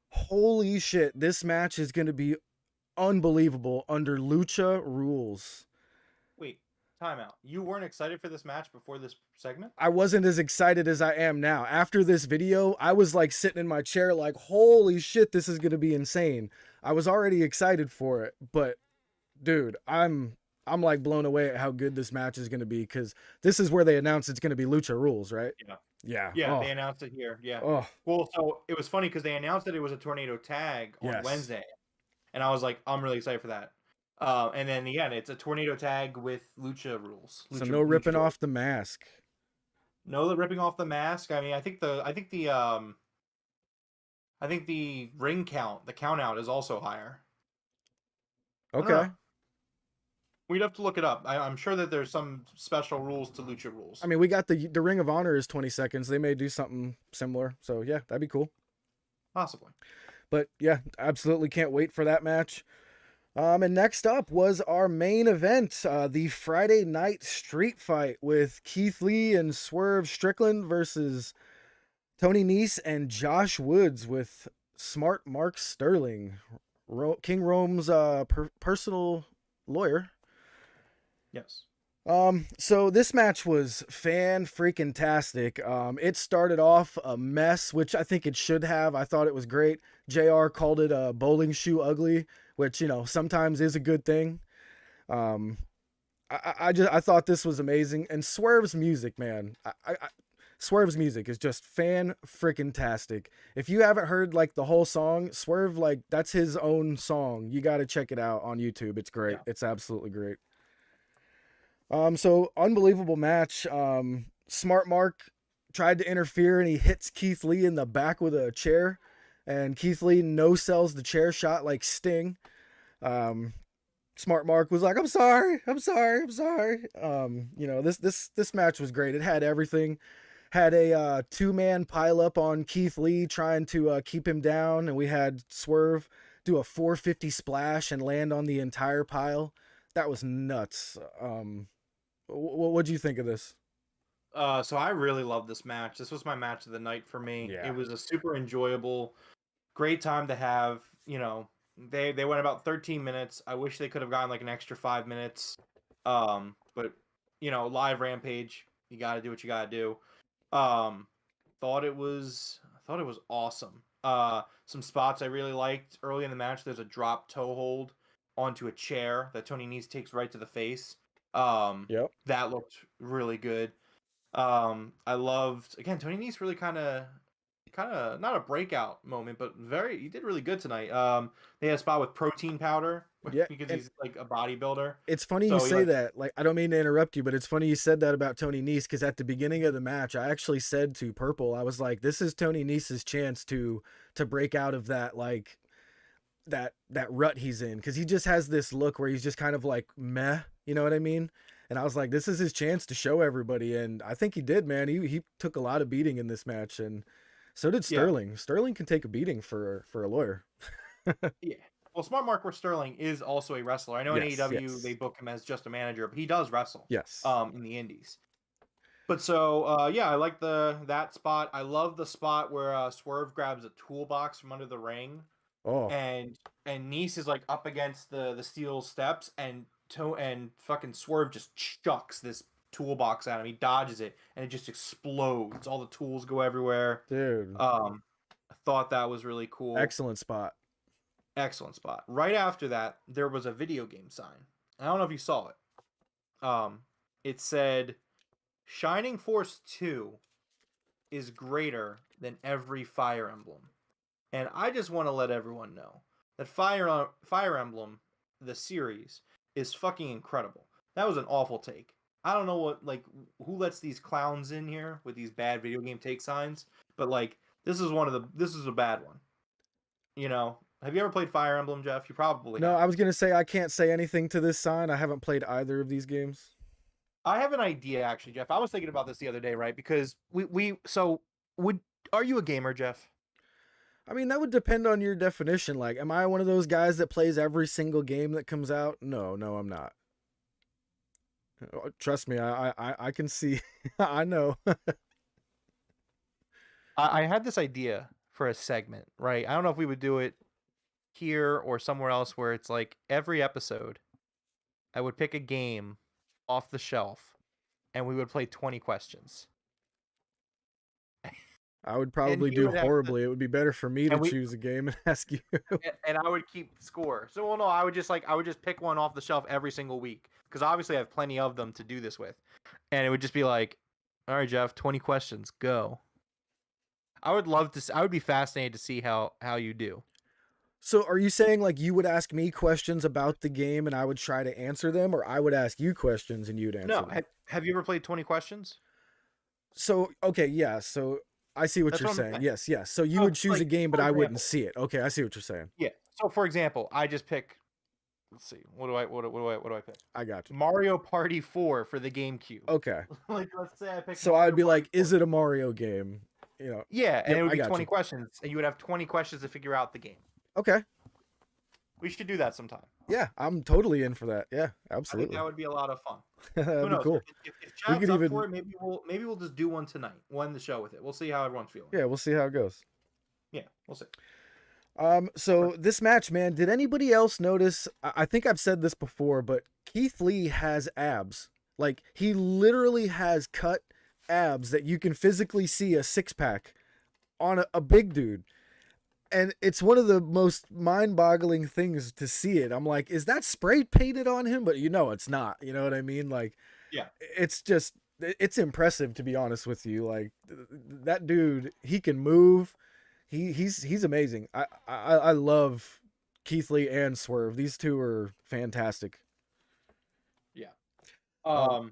Holy shit, this match is going to be unbelievable under Lucha rules. Wait, time out. You weren't excited for this match before this segment? I wasn't as excited as I am now. After this video, I was like sitting in my chair like, holy shit, this is going to be insane. I was already excited for it, but dude, I'm like blown away at how good this match is going to be, because this is where they announced it's going to be Lucha rules, right? Yeah. Yeah, They announced it here. Yeah. Oh. Well, so it was funny because they announced that it was a tornado tag on Wednesday. And I was like, I'm really excited for that. And then again, it's a tornado tag with Lucha rules. So no ripping off the mask. No ripping off the mask. I mean, I think the ring count, the count out is also higher. Okay. We'd have to look it up. I'm sure that there's some special rules to Lucha rules. I mean, we got the Ring of Honor is 20 seconds. They may do something similar. So yeah, that'd be cool. Possibly. But yeah, absolutely can't wait for that match. And next up was our main event, the Friday night street fight with Keith Lee and Swerve Strickland versus Tony Nese and Josh Woods with Smart Mark Sterling, King Rome's personal lawyer. Yes. So this match was fan-freaking-tastic. It started off a mess, which I think it should have. I thought it was great. JR called it a bowling shoe ugly, which, sometimes is a good thing. I thought this was amazing. And Swerve's music, man. Swerve's music is just fan-freaking-tastic. If you haven't heard, the whole song, Swerve, that's his own song. You got to check it out on YouTube. It's great. Yeah. It's absolutely great. So unbelievable match. Smart Mark tried to interfere and he hits Keith Lee in the back with a chair, and Keith Lee no sells the chair shot like Sting. Um, Smart Mark was like, "I'm sorry, I'm sorry, I'm sorry." This match was great. It had everything. Had a two-man pile up on Keith Lee trying to keep him down, and we had Swerve do a 450 splash and land on the entire pile. That was nuts. What do you think of this? So I really love this match. This was my match of the night for me. Yeah. It was a super enjoyable, great time to have. They went about 13 minutes. I wish they could have gotten like an extra 5 minutes. But live Rampage, you got to do what you got to do. Thought it was awesome. Some spots I really liked early in the match. There's a drop toe hold onto a chair that Tony Nese takes right to the face. Yep. That looked really good. I loved, again, Tony Nese really kind of not a breakout moment, but he did really good tonight. They had a spot with protein powder Yeah, because he's like a bodybuilder. It's funny you say that. Like, I don't mean to interrupt you, but it's funny you said that about Tony Nese, because at the beginning of the match, I actually said to Purple, I was like, "This is Tony Nese's chance to break out of that that rut he's in, because he just has this look where he's just kind of like meh, you know what I mean?" And I was like, "This is his chance to show everybody," and I think he did, man. He took a lot of beating in this match, and so did Sterling. Yeah. Sterling can take a beating for a lawyer. Yeah. Well, Smart Mark Sterling is also a wrestler. I know in AEW they book him as just a manager, but he does wrestle. Yes. In the Indies. But so I like that spot. I love the spot where Swerve grabs a toolbox from under the ring. Oh. And Nese is like up against the steel steps, and fucking Swerve just chucks this toolbox at him. He dodges it, and it just explodes. All the tools go everywhere. Dude. I thought that was really cool. Excellent spot. Excellent spot. Right after that, there was a video game sign. I don't know if you saw it. It said, "Shining Force 2 is greater than every Fire Emblem." And I just want to let everyone know that Fire Emblem, the series, is fucking incredible. That was an awful take. I don't know who lets these clowns in here with these bad video game take signs, but this is a bad one. Have you ever played Fire Emblem, Jeff? You probably No, have. I was going to say I can't say anything to this sign. I haven't played either of these games. I have an idea, actually, Jeff. I was thinking about this the other day, right? Because are you a gamer, Jeff? I mean, that would depend on your definition. Like, am I one of those guys that plays every single game that comes out? No, I'm not. Trust me, I can see. I know. I had this idea for a segment, right? I don't know if we would do it here or somewhere else, where it's like every episode I would pick a game off the shelf and we would play 20 questions. I would probably do horribly. It would be better for me to choose a game and ask you. And I would keep score. So, well, no, I would just pick one off the shelf every single week, because obviously I have plenty of them to do this with. And it would just be like, "All right, Jeff, 20 questions, go." I would be fascinated to see how you do. So are you saying you would ask me questions about the game and I would try to answer them, or I would ask you questions and you'd answer them? No. Have you ever played 20 questions? So, okay, yeah. So I see what you're saying. Yes. So you would choose a game, but I wouldn't see it. Okay, I see what you're saying. Yeah. So for example, I just pick. Let's see. What do I pick? I got you. Mario Party 4 for the GameCube. Okay. Let's say I pick. So I'd be like, "Is it a Mario game?" Yeah, and it would be 20 questions, and you would have 20 questions to figure out the game. Okay. We should do that sometime. Yeah, I'm totally in for that. Yeah, absolutely. I think that would be a lot of fun. That'd be cool. If chat's up for it, maybe we'll just do one tonight. We'll end the show with it. We'll see how everyone's feeling. Yeah, we'll see how it goes. Yeah, we'll see. So this match, man, did anybody else notice? I think I've said this before, but Keith Lee has abs. Like, he literally has cut abs that you can physically see a six-pack on a big dude. And it's one of the most mind-boggling things to see it. I'm like, is that spray painted on him? But it's not. You know what I mean? Like, yeah, it's impressive, to be honest with you. Like, that dude, he can move. He's amazing. I love Keith Lee and Swerve. These two are fantastic. Yeah. All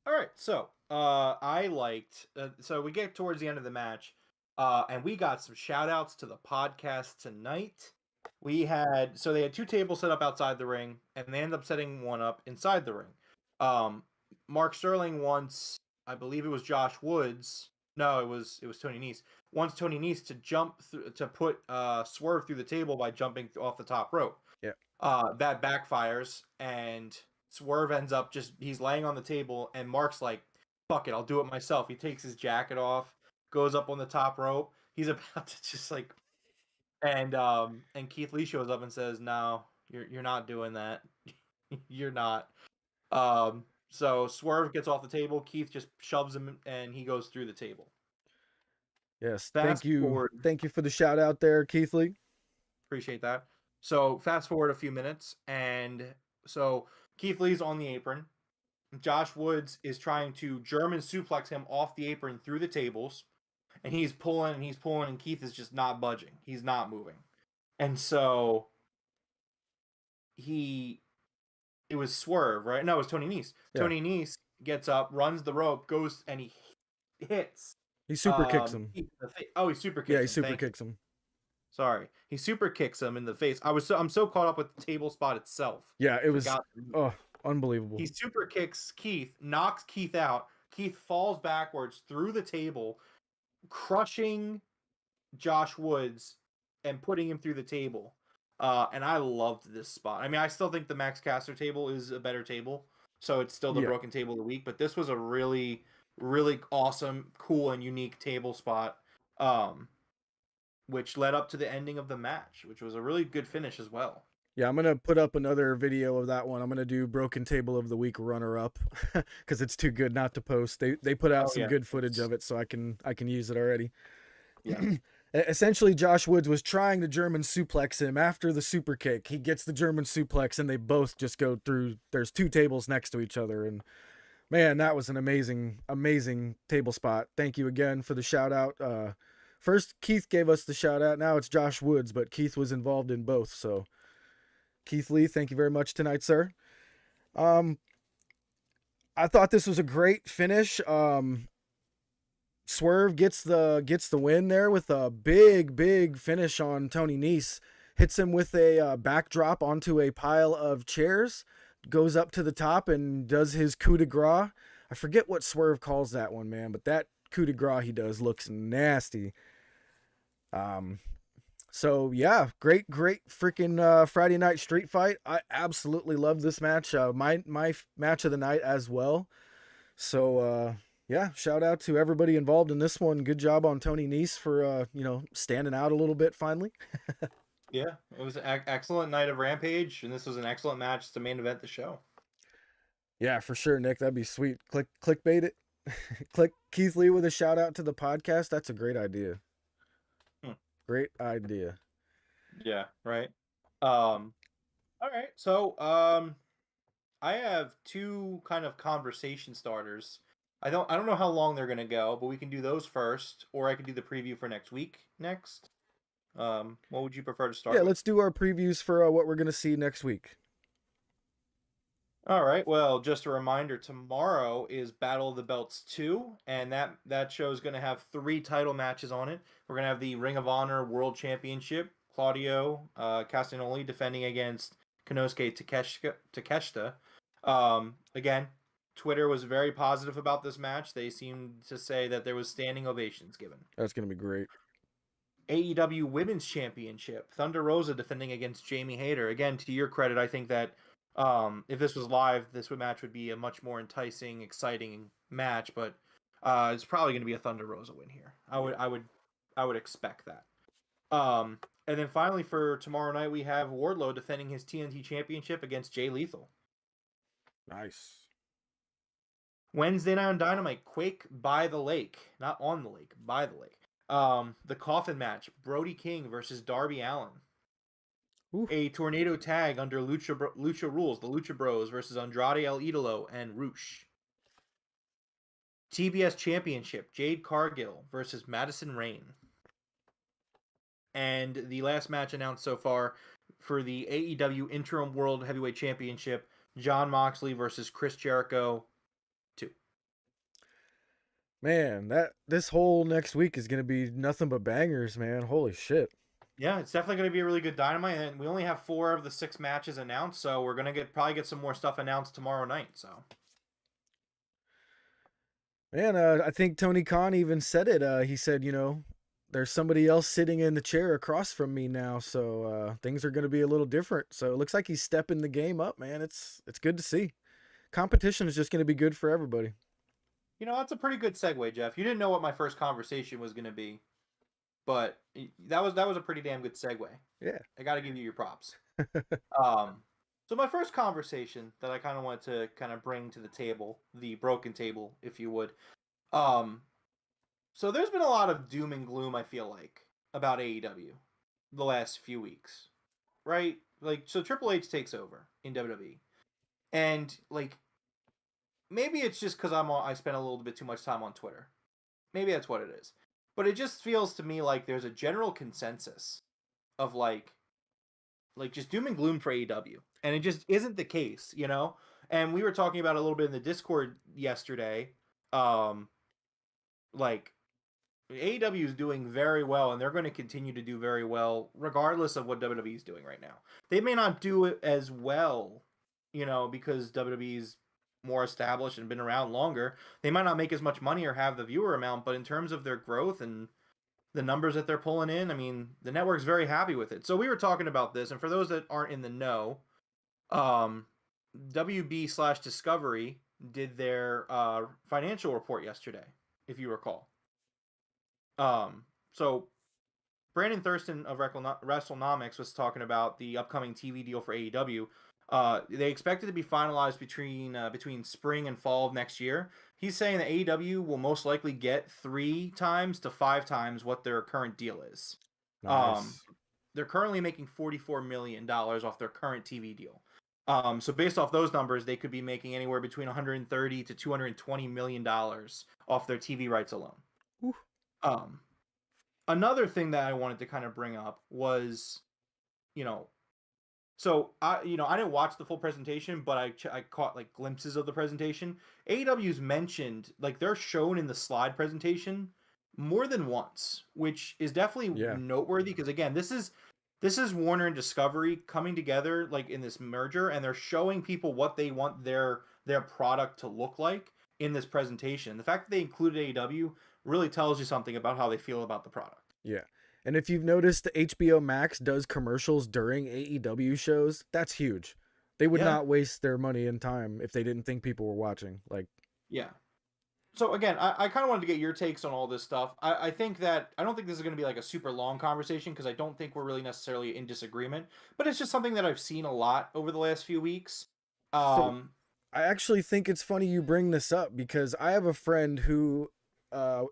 right, so I liked. So we get towards the end of the match, and we got some shout outs to the podcast tonight. They had 2 tables set up outside the ring, and they ended up setting one up inside the ring. Mark Sterling wants, I believe it was Josh Woods. No, it was Tony Nese. Wants Tony Nese to jump to put Swerve through the table by jumping off the top rope. Yeah. That backfires, and Swerve ends up he's laying on the table, and Mark's like, fuck it, I'll do it myself. He takes his jacket off, goes up on the top rope. He's about to just like, and Keith Lee shows up and says, no, you're not doing that. You're not. So Swerve gets off the table. Keith just shoves him, and he goes through the table. Yes. Fast Thank you. forward. Thank you for the shout out there, Keith Lee. Appreciate that. So fast forward a few minutes, and so Keith Lee's on the apron. Josh Woods is trying to German suplex him off the apron through the tables, and he's pulling, and Keith is just not budging. He's not moving. And so it was Swerve, right? No, it was Tony Nese. Yeah. Tony Nese gets up, runs the rope, goes, and he hits. He super kicks him. He super kicks him. Yeah, he super kicks him. Sorry, he super kicks him in the face. I'm so caught up with the table spot itself. Yeah, it was unbelievable. He super kicks Keith, knocks Keith out. Keith falls backwards through the table, crushing Josh Woods and putting him through the table. And I loved this spot. I mean, I still think the Max Caster table is a better table, so it's still the broken table of the week. But this was a really, really awesome, cool, and unique table spot. Which led up to the ending of the match, which was a really good finish as well. Yeah, I'm gonna put up another video of that one. I'm gonna do Broken Table of the Week runner up because it's too good not to post. They put out some good footage of it, so I can use it already. Yeah. Essentially, Josh Woods was trying to German suplex him after the super kick. He gets the German suplex, and they both just go through. There's 2 tables next to each other, and man, that was an amazing table spot. Thank you again for the shout out. First, Keith gave us the shout out. Now it's Josh Woods, but Keith was involved in both. So, Keith Lee, thank you very much tonight, sir. I thought this was a great finish. Swerve gets the win there with a big finish on Tony Nese. Hits him with a backdrop onto a pile of chairs. Goes up to the top and does his coup de grace. I forget what Swerve calls that one, man, but that coup de grace he does looks nasty. So yeah, great freaking Friday night street fight. I absolutely love this match. My match of the night as well. So yeah, shout out to everybody involved in this one. Good job on Tony Nese for standing out a little bit finally. Yeah, it was an excellent night of Rampage, and this was an excellent match to main event the show. Yeah, for sure, Nick. That'd be sweet. Clickbait it. Click Keith Lee with a shout out to the podcast. That's a great idea. Great idea. Yeah, right. All right. So, I have 2 kind of conversation starters. I don't know how long they're gonna go, but we can do those first, or I could do the preview for next week next. What would you prefer to start? Yeah, with? let's do our previews for what we're gonna see next week. All right. Well, just a reminder: tomorrow is Battle of the Belts 2, and that show is going to have 3 title matches on it. We're going to have the Ring of Honor World Championship. Claudio Castagnoli defending against Konosuke Takeshita. Again, Twitter was very positive about this match. They seemed to say that there was standing ovations given. That's going to be great. AEW Women's Championship. Thunder Rosa defending against Jamie Hayter. Again, to your credit, I think that if this was live, this match would be a much more enticing, exciting match. But it's probably going to be a Thunder Rosa win here. I would expect that. And then finally for tomorrow night, we have Wardlow defending his TNT Championship against Jay Lethal. Nice. Wednesday night on Dynamite, Quake by the Lake. Not on the lake, by the lake. The coffin match, Brody King versus Darby Allin. Oof. A tornado tag under Lucha Rules, the Lucha Bros versus Andrade El Idolo and Roosh. TBS Championship, Jade Cargill versus Madison Rayne. And the last match announced so far for the AEW Interim World Heavyweight Championship, John Moxley versus Chris Jericho 2. Man, this whole next week is gonna be nothing but bangers, man. Holy shit. Yeah, it's definitely going to be a really good Dynamite, and we only have 4 of the 6 matches announced, so we're going to probably get some more stuff announced tomorrow night. So, Man, I think Tony Khan even said it. He said, there's somebody else sitting in the chair across from me now, so things are gonna be a little different. So it looks like he's stepping the game up, man. It's good to see. Competition is just gonna be good for everybody. that's a pretty good segue, Jeff. You didn't know what my first conversation was going to be, but that was a pretty damn good segue. Yeah. I got to give you your props. So my first conversation that I kind of wanted to kind of bring to the table, the broken table, if you would. So there's been a lot of doom and gloom, I feel like, about AEW the last few weeks, right? Like, so Triple H takes over in WWE, and like, maybe it's just because I spent a little bit too much time on Twitter. Maybe that's what it is. But it just feels to me like there's a general consensus of like just doom and gloom for AEW. And it just isn't the case, And we were talking about it a little bit in the Discord yesterday. Like AEW is doing very well, and they're going to continue to do very well regardless of what WWE is doing right now. They may not do it as well, because WWE's more established and been around longer. They might not make as much money or have the viewer amount, but in terms of their growth and the numbers that they're pulling in, I mean, the network's very happy with it. So we were talking about this, and for those that aren't in the know, WB/Discovery did their financial report yesterday, if you recall. So Brandon Thurston of WrestleNomics was talking about the upcoming TV deal for AEW. They expect it to be finalized between spring and fall of next year. He's saying that AEW will most likely get 3 times to 5 times what their current deal is. Nice. They're currently making $44 million off their current TV deal. So based off those numbers, they could be making anywhere between $130 to $220 million off their TV rights alone. Ooh. Another thing that I wanted to kind of bring up was, so I didn't watch the full presentation, but I caught like glimpses of the presentation. AEW's mentioned, like they're shown in the slide presentation more than once, which is definitely noteworthy because again, this is Warner and Discovery coming together like in this merger, and they're showing people what they want their product to look like in this presentation. The fact that they included AEW really tells you something about how they feel about the product. Yeah. And if you've noticed, the HBO Max does commercials during AEW shows. That's huge. They would not waste their money and time if they didn't think people were watching. Yeah. So again, I kind of wanted to get your takes on all this stuff. I think that I don't think this is going to be like a super long conversation because I don't think we're really necessarily in disagreement. But it's just something that I've seen a lot over the last few weeks. So I actually think it's funny you bring this up because I have a friend who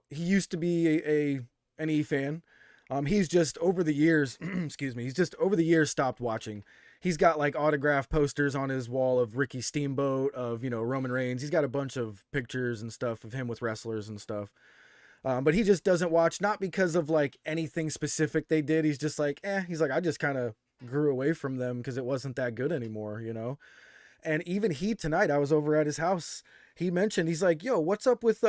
he used to be an E fan. He's just over the years, excuse me, he's just over the years stopped watching. He's got like autograph posters on his wall of Ricky Steamboat, of, Roman Reigns. He's got a bunch of pictures and stuff of him with wrestlers and stuff. But he just doesn't watch, not because of like anything specific they did. He's just like, he's like, I just kind of grew away from them because it wasn't that good anymore, And even he tonight, I was over at his house. He mentioned, he's like, yo, what's up with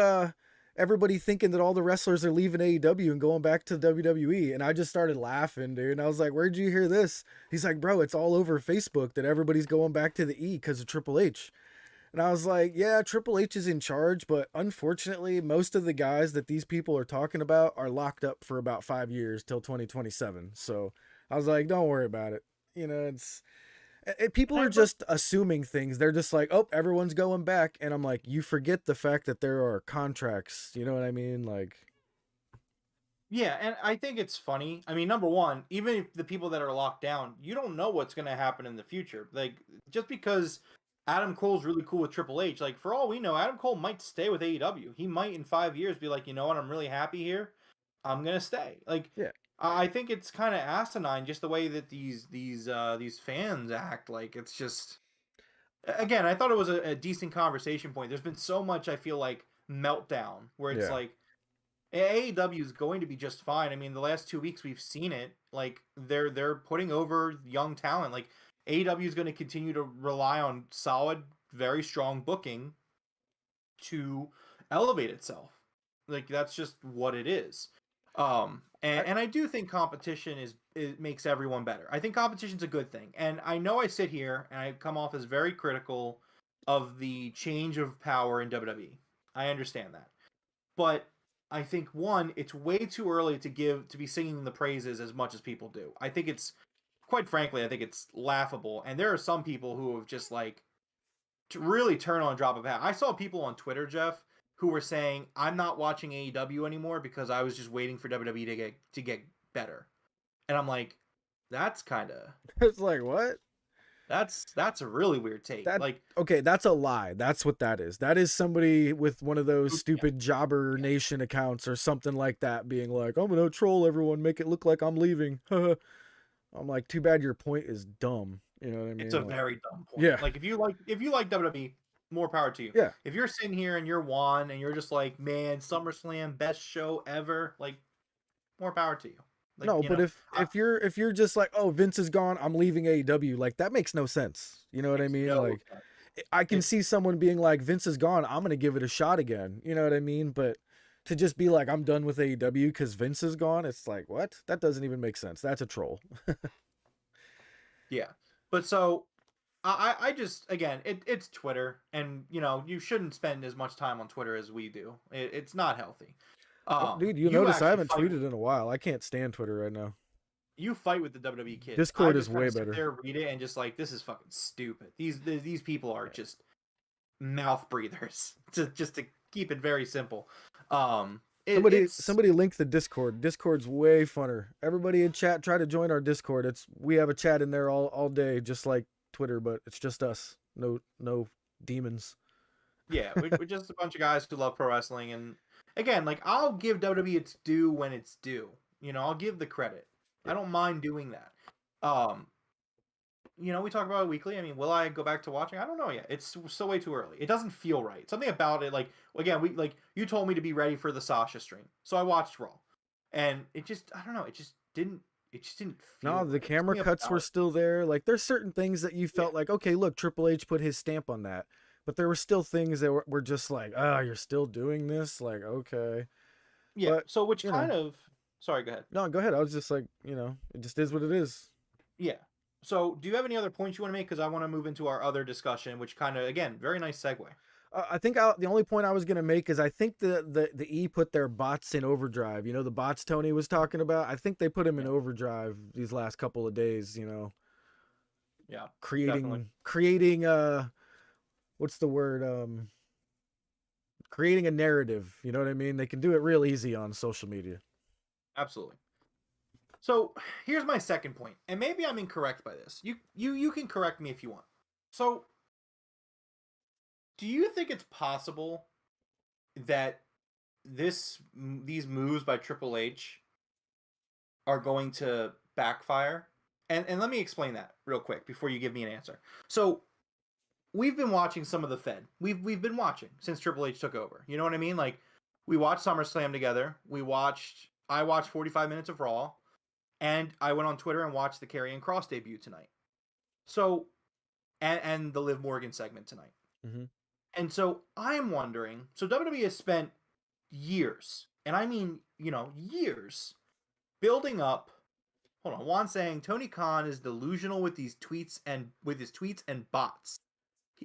everybody thinking that all the wrestlers are leaving AEW and going back to WWE? And I just started laughing, dude. And I was like, where'd you hear this? He's like, bro, it's all over Facebook that everybody's going back to the E because of Triple H. And I was like, yeah, Triple H is in charge, but unfortunately, most of the guys that these people are talking about are locked up for about 5 years till 2027. So I was like, don't worry about it. People are just assuming things. They're just like, oh, everyone's going back. And I'm like, you forget the fact that there are contracts. You know what I mean? Yeah, and I think it's funny. I mean, number one, even if the people that are locked down, you don't know what's going to happen in the future. Like, just because Adam Cole's really cool with Triple H, like, for all we know, Adam Cole might stay with AEW. He might in 5 years be like, you know what, I'm really happy here. I'm going to stay. Like, yeah. I think it's kind of asinine just the way that these fans act. Like, it's just, again, I thought it was a decent conversation point. There's been so much, I feel like, meltdown where it's like AEW is going to be just fine. I mean, the last 2 weeks we've seen it. Like, they're putting over young talent. Like, AEW is going to continue to rely on solid, very strong booking to elevate itself. Like that's just what it is. And I do think competition it makes everyone better. I think competition's a good thing. And I know I sit here and I come off as very critical of the change of power in WWE. I understand that. But I think one, it's way too early to be singing the praises as much as people do. I think it's quite frankly, I think it's laughable. And there are some people who have just like to really turn on a drop of a hat. I saw people on Twitter, Jeff, who were saying, "I'm not watching AEW anymore because I was just waiting for WWE to get better." And I'm like, that's kind of It's like, what? that's a really weird take. That Like, okay, that's a lie. That's what that is. That is somebody with one of those stupid Jobber Nation accounts or something like that being like, I'm gonna troll everyone, make it look like I'm leaving. I'm like, too bad your point is dumb. You know what I mean? it's a like, very dumb point. Yeah. Like if you like WWE, more power to you. Yeah. If you're sitting here and you're Juan and you're just like, man, SummerSlam best show ever, like more power to you. Like, no, you but know, if you're just like, oh, Vince is gone, I'm leaving AEW, like that makes no sense. You know what I mean? no Like sense. I can see someone being like, Vince is gone, I'm gonna give it a shot again. You know what I mean? But to just be like, I'm done with AEW because Vince is gone, it's like, what? That doesn't even make sense. That's a troll. Yeah. But so I just again it's Twitter, and you know you shouldn't spend as much time on Twitter as we do. It's not healthy. Oh, dude, you notice I haven't tweeted in a while. I can't stand Twitter right now. You fight with the WWE kids. Discord I is just kinda way sit better. there, read it, and just like this is fucking stupid. These people are just mouth breathers. Just to keep it very simple. Somebody link the Discord. Discord's way funner. Everybody in chat, try to join our Discord. We have a chat in there all day, just like Twitter, but it's just us. No demons. Yeah, we're just a bunch of guys who love pro wrestling, and again, like I'll give WWE its due when it's due. You know, I'll give the credit. I don't mind doing that. You know, we talk about it weekly. I mean, will I go back to watching? I don't know yet. It's still way too early. It doesn't feel right. Something about it, like again, you told me to be ready for the Sasha stream, so I watched Raw, and it just I don't know. It just didn't feel. No, the right. camera cuts were still there. Like there's certain things that you felt like, okay, look, Triple H put his stamp on that. But there were still things that were just like, you're still doing this? Like, okay. Yeah. But, so which kind of sorry, go ahead. No, go ahead. I was just like, it just is what it is. Yeah. So do you have any other points you want to make? Because I want to move into our other discussion, which kind of, again, very nice segue. I think the only point I was going to make is I think the E put their bots in overdrive. You know, the bots Tony was talking about? I think they put them in overdrive these last couple of days, Yeah. Creating what's the word? Creating a narrative. You know what I mean? They can do it real easy on social media. Absolutely. So here's my second point, and maybe I'm incorrect by this. You can correct me if you want. So, do you think it's possible that these moves by Triple H are going to backfire? And let me explain that real quick before you give me an answer. So, we've been watching some of the Fed. We've been watching since Triple H took over. You know what I mean? Like we watched SummerSlam together. I watched 45 minutes of Raw. And I went on Twitter and watched the Karrion Kross debut tonight. So, and the Liv Morgan segment tonight. Mm-hmm. And so I'm wondering, so WWE has spent years, and I mean, years, building up. Hold on, Juan saying Tony Khan is delusional with his tweets and bots.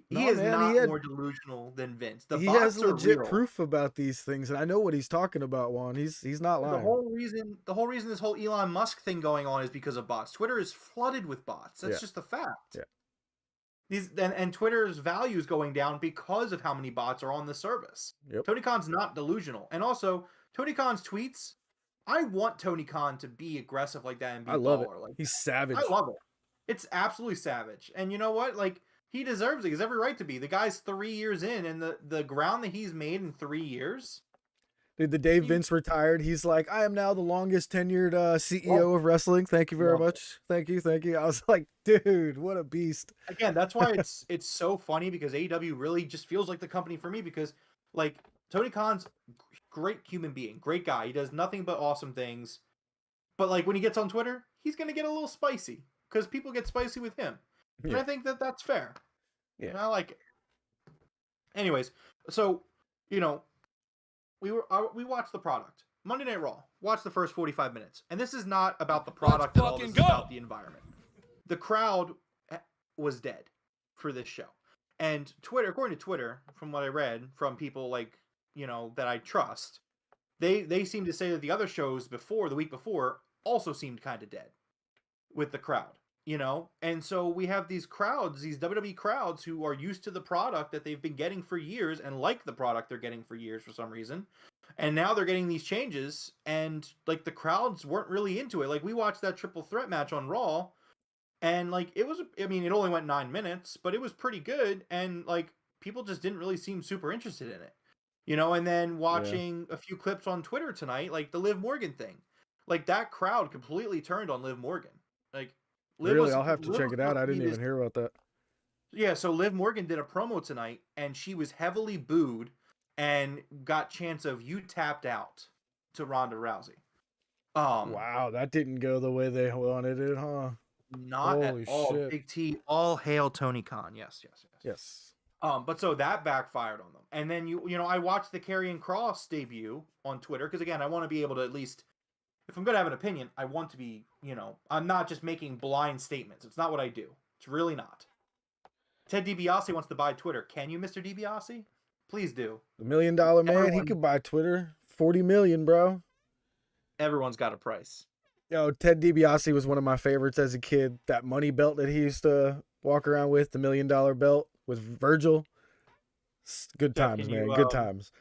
He is not more delusional than Vince. He has legit proof about these things, and I know what he's talking about, Juan. He's not lying. The whole reason this whole Elon Musk thing going on is because of bots. Twitter is flooded with bots. That's just a fact. Yeah. And Twitter's value is going down because of how many bots are on the service. Yep. Tony Khan's not delusional, and also Tony Khan's tweets. I want Tony Khan to be aggressive like that and be I love baller. It. Like he's savage. I love it. It's absolutely savage. And you know what? Like he deserves it. He has every right to be. The guy's 3 years in, and the ground that he's made in 3 years. Dude, the day Vince retired, he's like, I am now the longest tenured CEO of wrestling. Thank you very much. Thank you. I was like, dude, what a beast. Again, that's why it's so funny because AEW really just feels like the company for me because like Tony Khan's great human being, great guy. He does nothing but awesome things. But like when he gets on Twitter, he's going to get a little spicy because people get spicy with him. And Yeah. I think that that's fair. Yeah. And I like it. Anyways, so, you know, we watched the product. Monday Night Raw. Watch the first 45 minutes. And this is not about the product at all. This is about the environment. The crowd was dead for this show. And Twitter, according to Twitter, from what I read from people like, you know, that I trust, they seem to say that the other shows before, the week before, also seemed kind of dead with the crowd, you know? And so we have these crowds, these WWE crowds who are used to the product that they've been getting for years and like the product they're getting for years for some reason. And now they're getting these changes and like the crowds weren't really into it. Like we watched that triple threat match on Raw and like it was, I mean, it only went 9 minutes, but it was pretty good. And like people just didn't really seem super interested in it, you know? And then watching a few clips on Twitter tonight, like the Liv Morgan thing, like that crowd completely turned on Liv Morgan. Like Liv Really, was, I'll have to Liv check was it out. supposed I to be didn't even this, hear about that. yeah, so Liv Morgan did a promo tonight and she was heavily booed and got chance of "you tapped out" to Ronda Rousey. Wow, that didn't go the way they wanted it, huh? Not at Holy all. shit. Big T, all hail Tony Khan. Yes, yes, yes. Yes. But so that backfired on them. And then you know, I watched the Karrion Kross debut on Twitter because again, I want to be able to at least, if I'm gonna have an opinion, I want to be, you know, I'm not just making blind statements. It's not what I do. It's really not. Ted DiBiase wants to buy Twitter. Can you, Mr. DiBiase? Please do. The $1 Million Man, he could buy Twitter. 40 million, bro. Everyone's got a price. Yo, Ted DiBiase was one of my favorites as a kid. That money belt that he used to walk around with, the $1 Million belt with Virgil. Good Jeff, times, can you, man. Good times.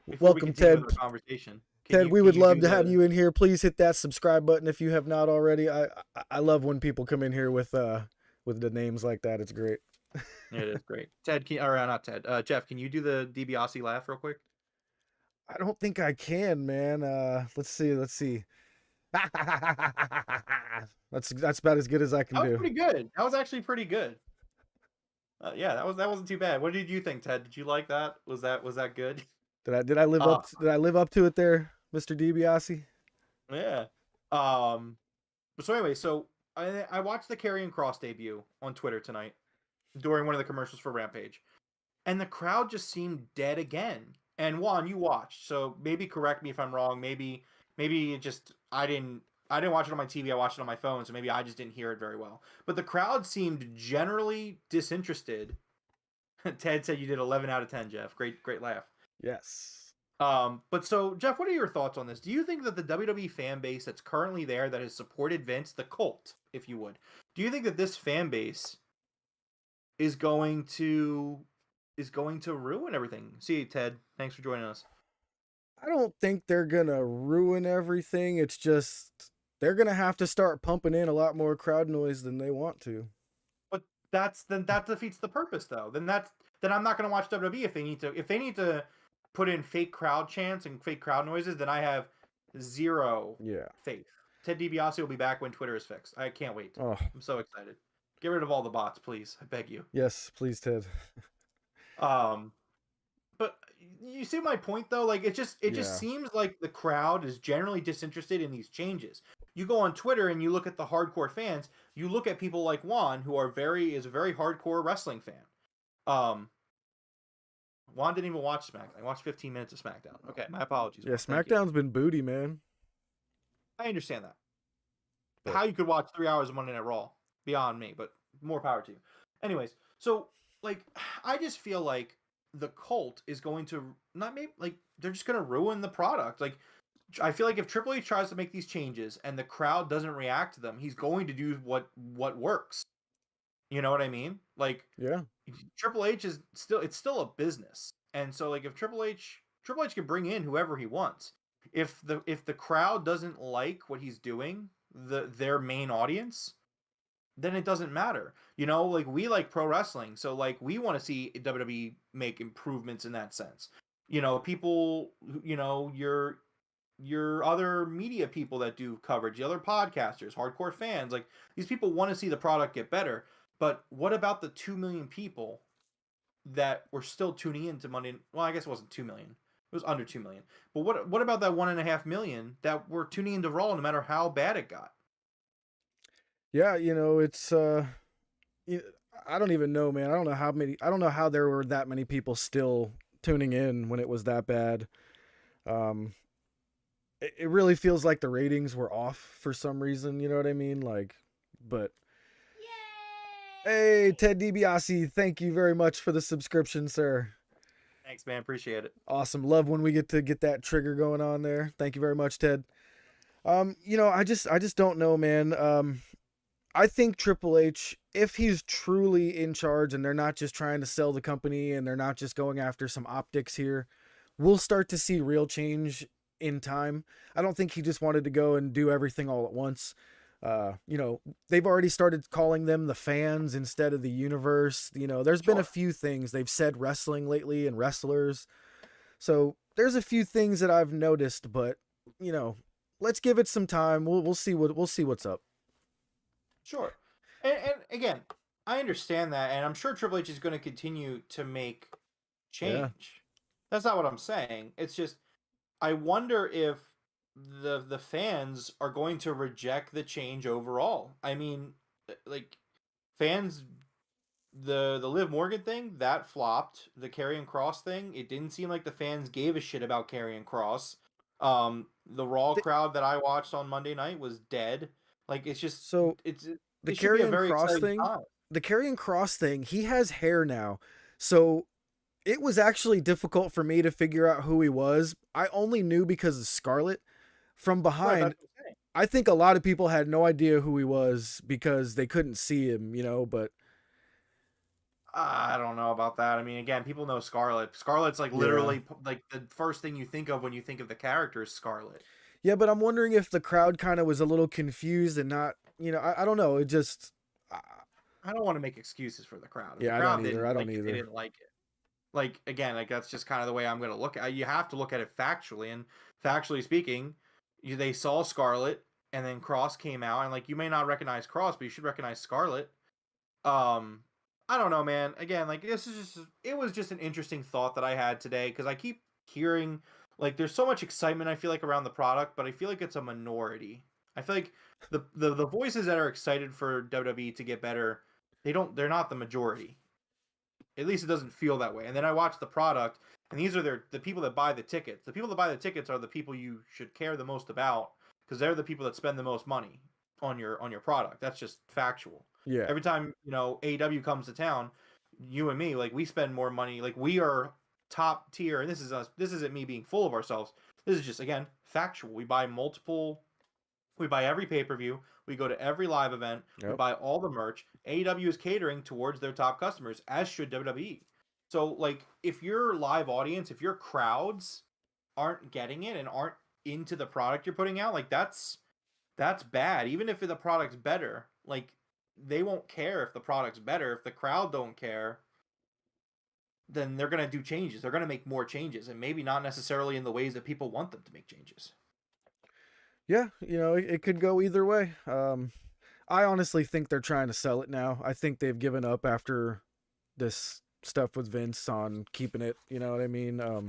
before we Welcome, continue Ted. with our conversation, Ted, we would love to have the- you in here. Please hit that subscribe button if you have not already. I love when people come in here with the names like that. It's great. It is great. Ted, or not Ted. Jeff, can you do the DiBiase laugh real quick? I don't think I can, man. Let's see. That's about as good as I can That was do. pretty good. That was actually pretty good. Yeah, that wasn't too bad. What did you think, Ted? Did you like that? Was that good? Did I live up? Did I live up to it there, Mr. DiBiase? Yeah. But so anyway, so I watched the Karrion Kross debut on Twitter tonight during one of the commercials for Rampage, and the crowd just seemed dead again. And Juan, you watched, so maybe correct me if I'm wrong. Maybe it just I didn't watch it on my TV. I watched it on my phone, so maybe I just didn't hear it very well. But the crowd seemed generally disinterested. Ted said you did 11 out of 10, Jeff. Great laugh. Yes. But so Jeff, what are your thoughts on this? Do you think that the WWE fan base that's currently there that has supported Vince, the cult, if you would, do you think that this fan base is going to ruin everything? See, Ted, thanks for joining us. I don't think they're gonna ruin everything. It's just they're gonna have to start pumping in a lot more crowd noise than they want to. But that defeats the purpose, though. Then I'm not going to watch WWE if they need to put in fake crowd chants and fake crowd noises. Then I have zero faith. Ted DiBiase will be back when Twitter is fixed. I can't wait. Oh. I'm so excited. Get rid of all the bots, please. I beg you. Yes, please, Ted. But you see my point, though. Like it just seems like the crowd is generally disinterested in these changes. You go on Twitter and you look at the hardcore fans. You look at people like Juan, who is a very hardcore wrestling fan. Juan didn't even watch SmackDown. I watched 15 minutes of SmackDown. Okay, my apologies. Yeah, SmackDown's been booty, man. I understand that. But how you could watch 3 hours of Monday Night Raw, beyond me, but more power to you. Anyways, so like I just feel like the cult is going to they're just going to ruin the product. Like I feel like if Triple H tries to make these changes and the crowd doesn't react to them, he's going to do what works. You know what I mean? Like yeah. Triple H is still a business. And so like if Triple H can bring in whoever he wants. If the crowd doesn't like what he's doing, their main audience, then it doesn't matter. You know, like we like pro wrestling, so like we want to see WWE make improvements in that sense. You know, people, you know, your other media people that do coverage, the other podcasters, hardcore fans, like these people want to see the product get better. But what about the 2 million people that were still tuning in to Monday? Well, I guess it wasn't 2 million. It was under 2 million. But what about that 1.5 million that were tuning into Raw no matter how bad it got? Yeah, you know, it's I don't even know, man. I don't know how there were that many people still tuning in when it was that bad. Um, it really feels like the ratings were off for some reason. You know what I mean? Like, but hey, Ted DiBiase, thank you very much for the subscription, sir. Thanks, man. Appreciate it. Awesome. Love when we get to get that trigger going on there. Thank you very much, Ted. You know, I just don't know, man. I think Triple H, if he's truly in charge and they're not just trying to sell the company and they're not just going after some optics here, we'll start to see real change in time. I don't think he just wanted to go and do everything all at once. You know, they've already started calling them the fans instead of the universe. You know, there's been a few things they've said wrestling lately and wrestlers. So there's a few things that I've noticed, but you know, let's give it some time. We'll see what's up. Sure. And again, I understand that, and I'm sure Triple H is going to continue to make change. Yeah. That's not what I'm saying. It's just I wonder if the fans are going to reject the change overall. I mean, like fans, the Liv Morgan thing that flopped. The Karrion Kross thing, it didn't seem like the fans gave a shit about Karrion Kross. The Raw crowd that I watched on Monday night was dead. Like it's just So it's the it should be a Karrion very Kross exciting thing, time. the Karrion Kross thing, he has hair now. So it was actually difficult for me to figure out who he was. I only knew because of Scarlett from Right, behind. that's what I'm saying. I think a lot of people had no idea who he was because they couldn't see him, you know, but I don't know about that. I mean, again, people know Scarlett. Scarlett's like Yeah. literally like the first thing you think of when you think of the character is Scarlett. yeah, but I'm wondering if the crowd kind of was a little confused and not, you know, I don't know. It just, I don't want to make excuses for the crowd. If Yeah, the I crowd don't either. didn't I don't like it, they either. didn't like it. Like again, like that's just kind of the way I'm going to look at. You have to look at it factually, and factually speaking, they saw Scarlett, and then Cross came out, and like you may not recognize Cross, but you should recognize Scarlett. I don't know, man. Again, like it was just an interesting thought that I had today because I keep hearing like there's so much excitement I feel like around the product, but I feel like it's a minority. I feel like the voices that are excited for WWE to get better, they're not the majority. At least it doesn't feel that way. And then I watch the product, and these are the people that buy the tickets. The people that buy the tickets are the people you should care the most about because they're the people that spend the most money on your product. That's just factual. Yeah. Every time, AEW comes to town, you and me, like we spend more money. Like we are top tier, and this is us. This isn't me being full of ourselves. This is just again factual. We buy every pay-per-view. We go to every live event. We Yep. buy all the merch. AEW is catering towards their top customers, as should WWE. So, like, if your live audience, if your crowds aren't getting it and aren't into the product you're putting out, like that's bad. Even if the product's better, like they won't care if the product's better. If the crowd don't care, then they're gonna do changes. They're gonna make more changes, and maybe not necessarily in the ways that people want them to make changes. Yeah, you know, it could go either way. I honestly think they're trying to sell it now. I think they've given up after this stuff with Vince on keeping it, you know what I mean? I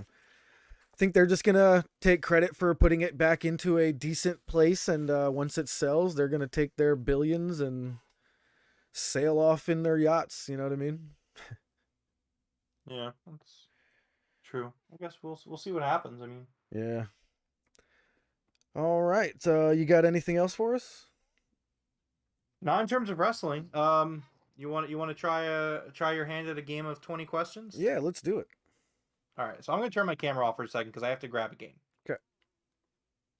think they're just going to take credit for putting it back into a decent place, and once it sells, they're going to take their billions and sail off in their yachts, you know what I mean? Yeah, that's true. I guess we'll see what happens. I mean, Yeah. All right. You got anything else for us? not in terms of wrestling. You want to try your hand at a game of 20 questions? Yeah, let's do it. All right. So I'm going to turn my camera off for a second because I have to grab a game. Okay.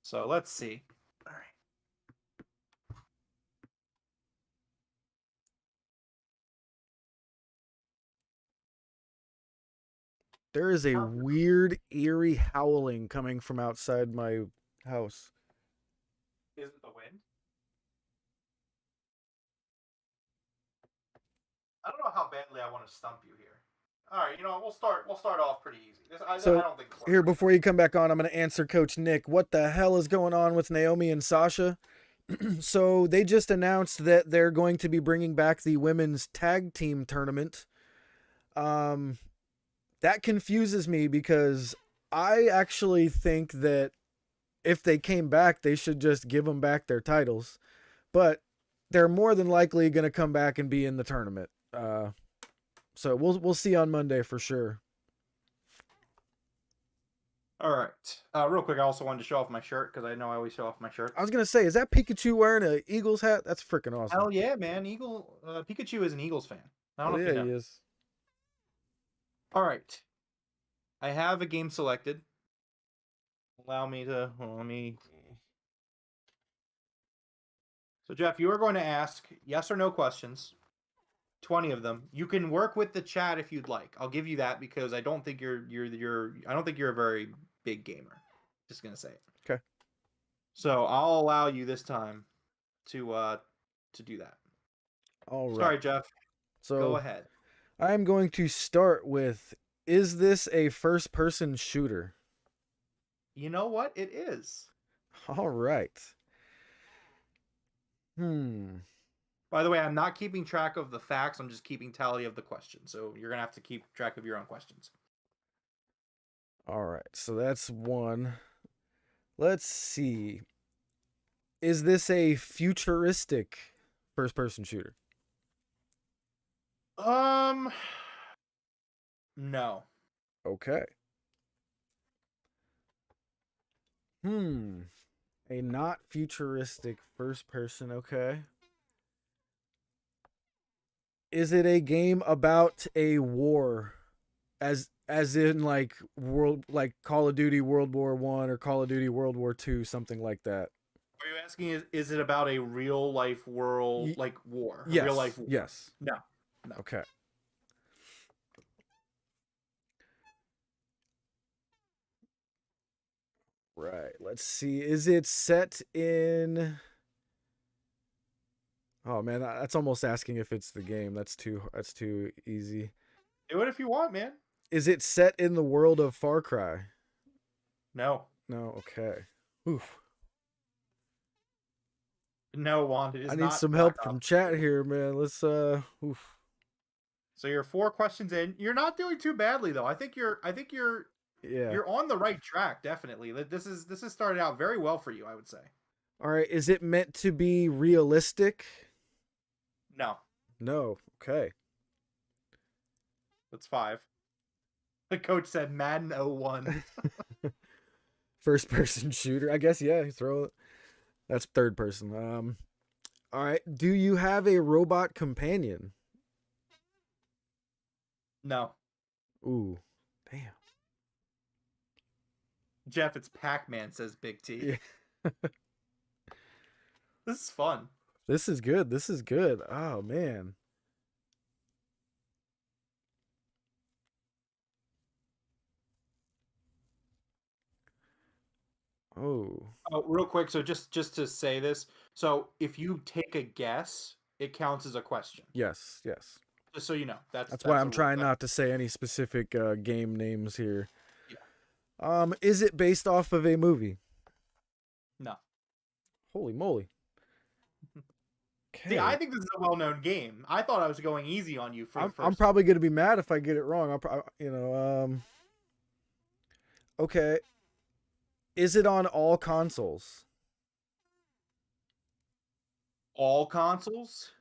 So let's see. All right. There is a weird, eerie howling coming from outside my house. Is it the wind? I don't know how badly I want to stump you here. All right, we'll start off pretty easy. I don't think Here, before you come back on, I'm going to answer Coach Nick. What the hell is going on with Naomi and Sasha? So they just announced that they're going to be bringing back the women's tag team tournament. That confuses me because I actually think that if they came back, they should just give them back their titles. But they're more than likely going to come back and be in the tournament. So we'll see on Monday for sure. All right. Real quick, I also wanted to show off my shirt because I know I always show off my shirts. I was gonna say, is that Pikachu wearing a Eagles hat? That's freaking awesome. Hell yeah, man! Pikachu is an Eagles fan. I don't Oh know yeah, if you he know. is. All right. I have a game selected. Allow me to. Let me. So Jeff, you are going to ask yes or no questions. 20 of them. You can work with the chat if you'd like. I'll give you that because I don't think you're I don't think you're a very big gamer. Just gonna say it. Okay. So I'll allow you this time to do that. All right. Sorry, Jeff. So Go ahead. I'm going to start with: is this a first-person shooter? You know what? It is. All right. Hmm. By the way, I'm not keeping track of the facts. I'm just keeping tally of the questions. So you're gonna have to keep track of your own questions. All right. So that's one. Let's see. Is this a futuristic first-person shooter? No. Okay. A not futuristic first person, okay. Is it a game about a war? As in like Call of Duty World War One or Call of Duty World War Two, something like that. Are you asking is it about a real life world like war? Yes. A real life war? Yes. No. Okay. Right. Let's see. Is it set in? Oh man, that's almost asking if it's the game. That's too easy. Do it if you want, man. Is it set in the world of Far Cry? No. No. Okay. Oof. No, Wanda. It is I need not some Black help Ops. from chat here, man. Let's oof. So you're 4 questions in. You're not doing too badly though. I think you're Yeah. you're on the right track, definitely. This has started out very well for you, I would say. All right. Is it meant to be realistic? No. No. Okay. That's 5. The coach said Madden 01. First person shooter. I guess yeah, throw it. That's third person. All right. Do you have a robot companion? No. Ooh. Damn. Jeff, it's Pac-Man, says Big T. Yeah. This is fun. This is good. This is good. Oh man. Oh. Oh, real quick, so just to say this, so if you take a guess, it counts as a question. Yes. Yes. Just so you know, That's why a I'm rule. trying not to say any specific game names here. Yeah. Is it based off of a movie? No. Holy moly. Okay. See, I think this is a well-known game. I thought I was going easy on you for the first. I'm probably gonna be mad if I get it wrong. Okay. Is it on all consoles? All consoles?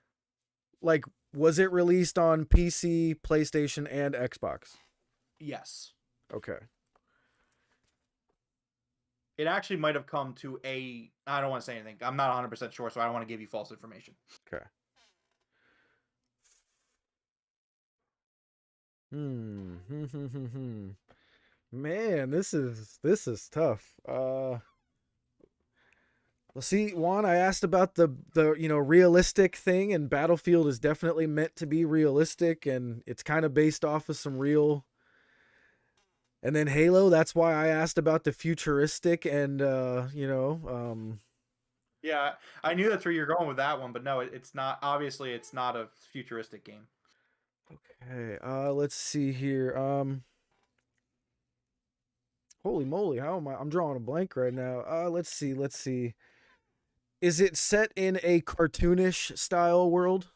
Like, was it released on PC, PlayStation, and Xbox? Yes. Okay. It actually might have come to a. I don't want to say anything. I'm not 100% sure, so I don't want to give you false information. Okay. Man, this is tough. Well, see, Juan, I asked about the realistic thing, and Battlefield is definitely meant to be realistic, and it's kind of based off of some real. And then Halo, that's why I asked about the futuristic and Yeah, I knew that's where you're going with that one, but no, it's not. Obviously, it's not a futuristic game. Okay, let's see here. Holy moly, how am I? I'm drawing a blank right now. Let's see. Is it set in a cartoonish style world?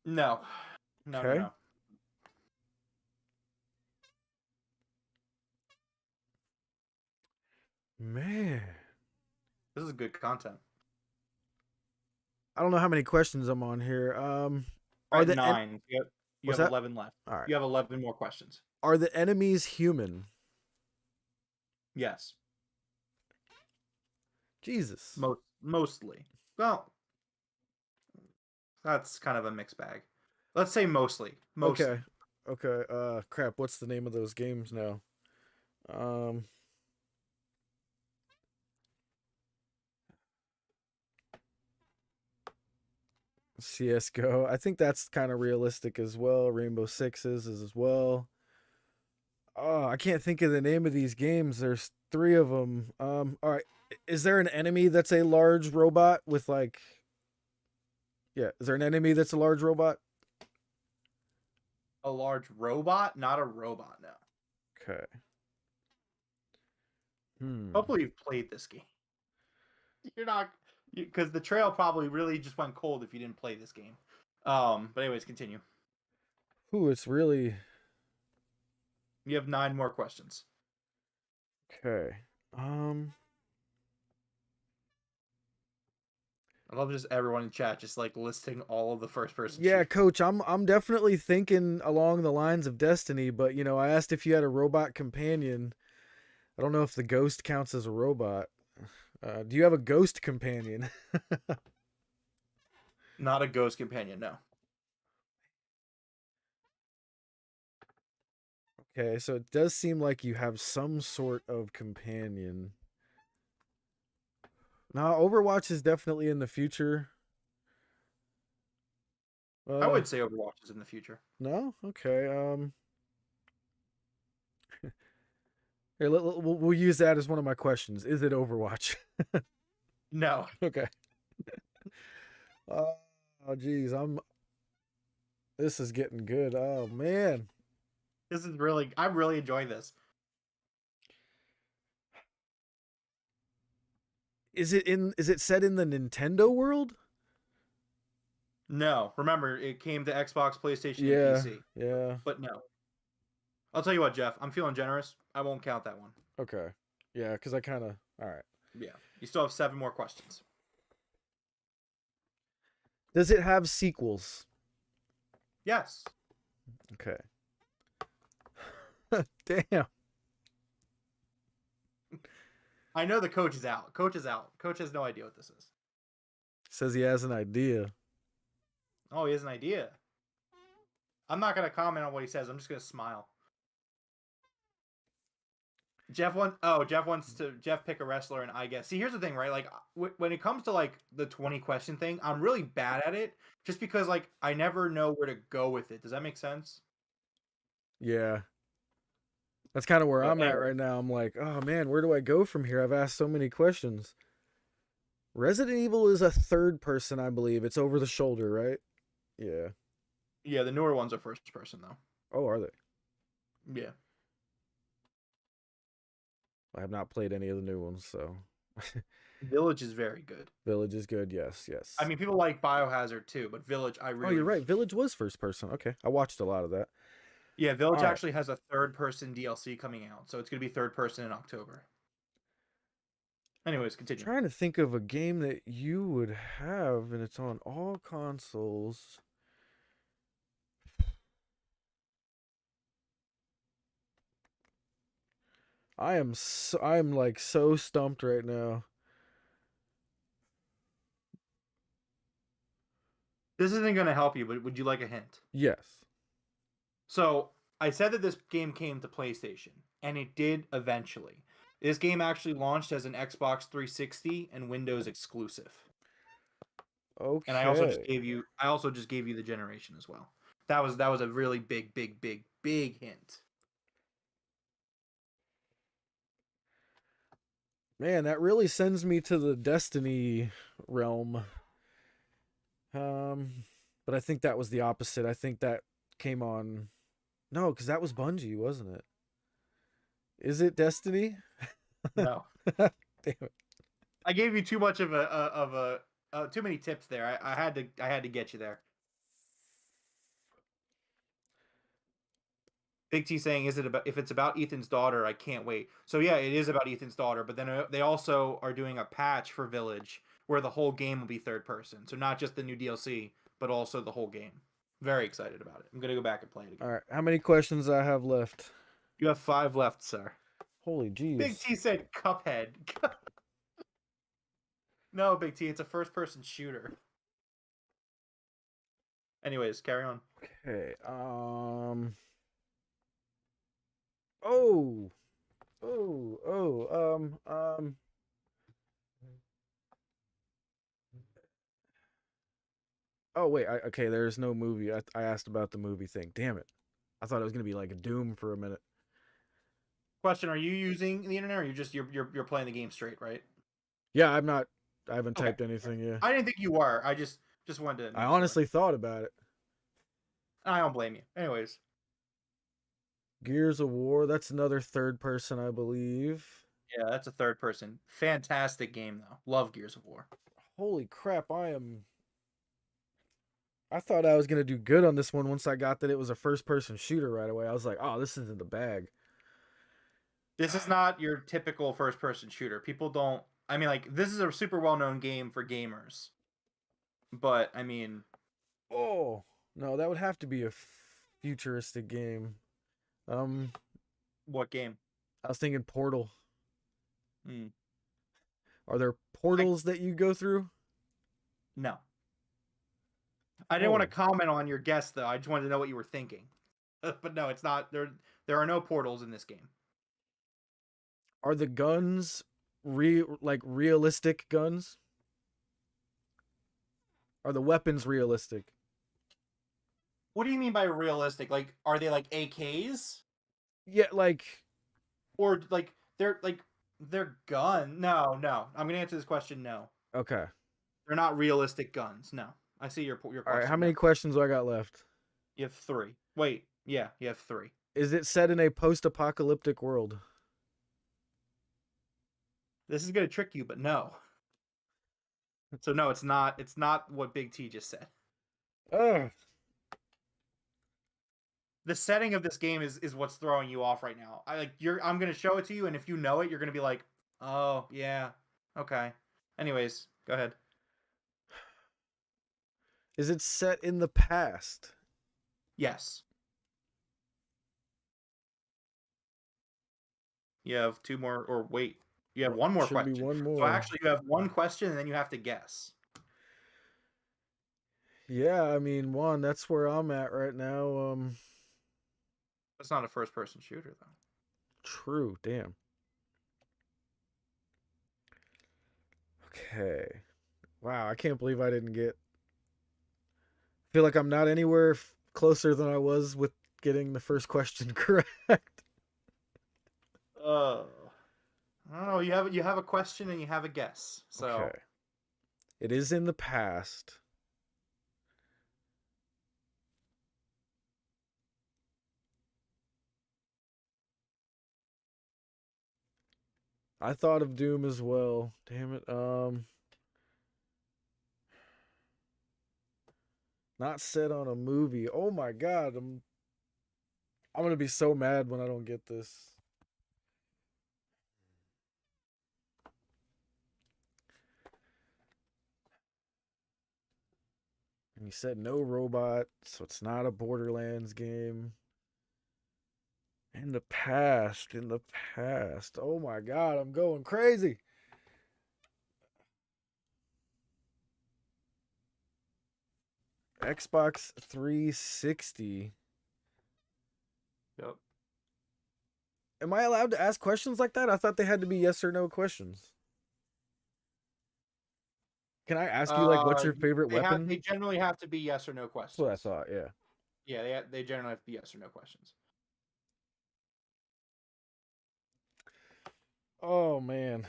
No. Okay. No. Man. This is good content. I don't know how many questions I'm on here. We're Are at the 9. You what's have that? 11 left. All right. You have 11 more questions. Are the enemies human? Yes. Jesus. Mostly. Well, that's kind of a mixed bag. Let's say mostly. Mostly. Okay. Okay. Crap. What's the name of those games now? Um, CS:GO. I think that's kind of realistic as well. Rainbow Sixes is as well. Oh, I can't think of the name of these games. There's three of them. All right. Is there an enemy that's a large robot with like? Yeah. Is there an enemy that's a large robot? A large robot, not a robot, no. Okay. Hopefully you've played this game. You're not, because the trail probably really just went cold if you didn't play this game. But anyways, continue. Ooh, it's really You have 9 more questions. okay. I love just everyone in chat just like listing all of the first person. Yeah, shooters. coach, I'm definitely thinking along the lines of Destiny, but you know, I asked if you had a robot companion. I don't know if the ghost counts as a robot. Do you have a ghost companion? Not a ghost companion, no. Okay, so it does seem like you have some sort of companion. Now, Overwatch is definitely in the future. I would say Overwatch is in the future. No? Okay. Here, we'll use that as one of my questions. Is it Overwatch? No. Okay. Oh, geez, This is getting good. Oh man, This is really. I'm really enjoying this. is it set in the Nintendo world? No, remember it came to Xbox, PlayStation, Yeah, and PC. yeah. But no. I'll tell you what, Jeff. I'm feeling generous. I won't count that one. Okay, yeah, because I kind of all right. Yeah. You still have 7 more questions. Does it have sequels? Yes. Okay. Damn. I know the coach is out. Coach is out. Coach has no idea what this is. Says he has an idea. Oh, he has an idea. I'm not going to comment on what he says. I'm just going to smile. Jeff wants to pick a wrestler, and I guess. See, here's the thing, right? Like when it comes to like the 20 question thing, I'm really bad at it just because like I never know where to go with it. Does that make sense? Yeah. That's kind of where But I'm at anyway. right now. I'm like, oh man, where do I go from here? I've asked so many questions. Resident Evil is a third person, I believe. It's over the shoulder, right? Yeah. Yeah, the newer ones are first person though. Oh, are they? Yeah. I have not played any of the new ones, so. Village is very good. Village is good, yes, yes. I mean, people like Biohazard too, but Village, I really. Oh, you're right. Village was first person. Okay, I watched a lot of that. Yeah, Village All right. actually has a third person DLC coming out, so it's gonna be third person in October. Anyways, continue. I'm trying to think of a game that you would have, and it's on all consoles. I'm like so stumped right now. This isn't gonna help you, but would you like a hint? Yes. So I said that this game came to PlayStation, and it did eventually. This game actually launched as an Xbox 360 and Windows exclusive. Okay. And I also just gave you the generation as well. That was a really big hint. Man, that really sends me to the Destiny realm. But I think that was the opposite. I think that came on. No, because that was Bungie, wasn't it? Is it Destiny? No. Damn it. I gave you too much of too many tips there. I had to get you there. Big T saying, if it's about Ethan's daughter, I can't wait. So yeah, it is about Ethan's daughter, but then they also are doing a patch for Village where the whole game will be third person. So not just the new DLC, but also the whole game. Very excited about it. I'm gonna go back and play it again. All right, how many questions I have left? You have 5 left, sir. Holy jeez. Big T said Cuphead. No, Big T, it's a first-person shooter. Anyways, carry on. Okay. Oh wait. Okay. There's no movie. I asked about the movie thing. Damn it. I thought it was gonna be like a Doom for a minute. Question: are you using the internet, or you're playing the game straight, right? Yeah, I'm not. I haven't Okay. typed anything yet. I didn't think you were. I just wanted to. I honestly thought about it. I don't blame you. Anyways, Gears of War. That's another third person, I believe. yeah, that's a third person. Fantastic game though. Love Gears of War. Holy crap! I thought I was gonna do good on this one once I got that it was a first person shooter right away. I was like, oh, this is in the bag. This is not your typical first person shooter. People don't. I mean, like, this is a super well known game for gamers. But I mean, Oh no, that would have to be a futuristic game. what game? I was thinking Portal. Hmm. Are there portals that you go through? No. I didn't want to Oh. comment on your guess though. I just wanted to know what you were thinking. But no, it's not. There are no portals in this game. Are the guns realistic guns? Are the weapons realistic? What do you mean by realistic? Like, are they like AKs? Yeah, like Or like they're gun? No. I'm gonna answer this question. No, okay. they're not realistic guns. No, I see your question. All right, how many now. questions do I got left? You have 3. Wait, yeah, you have 3. Is it set in a post-apocalyptic world? This is gonna trick you, but no. So no, it's not. It's not what Big T just said. Ugh. The setting of this game is what's throwing you off right now. I'm gonna show it to you, and if you know it, you're gonna be like, oh yeah, okay. Anyways, go ahead. Is it set in the past? Yes. You have 2 more, or wait, you have 1 more Should question. be one So more. actually, you have 1 question, and then you have to guess. Yeah, I mean, that's where I'm at right now. That's not a first-person shooter, though. True, damn. Okay. Wow, I can't believe I didn't get. I feel like I'm not anywhere closer than I was with getting the first question correct. I don't know. You have a question and you have a guess. So Okay. It is in the past. I thought of Doom as well. Damn it. Not set on a movie. Oh my god, I'm gonna be so mad when I don't get this. And you said no robot, so it's not a Borderlands game. In the past. Oh my god, I'm going crazy. Xbox 360. Yep. Am I allowed to ask questions like that? I thought they had to be yes or no questions. Can I ask you like what's your favorite weapon? They generally have to be yes or no questions. That's what I thought, yeah. Yeah, they generally have to be yes or no questions. Oh man.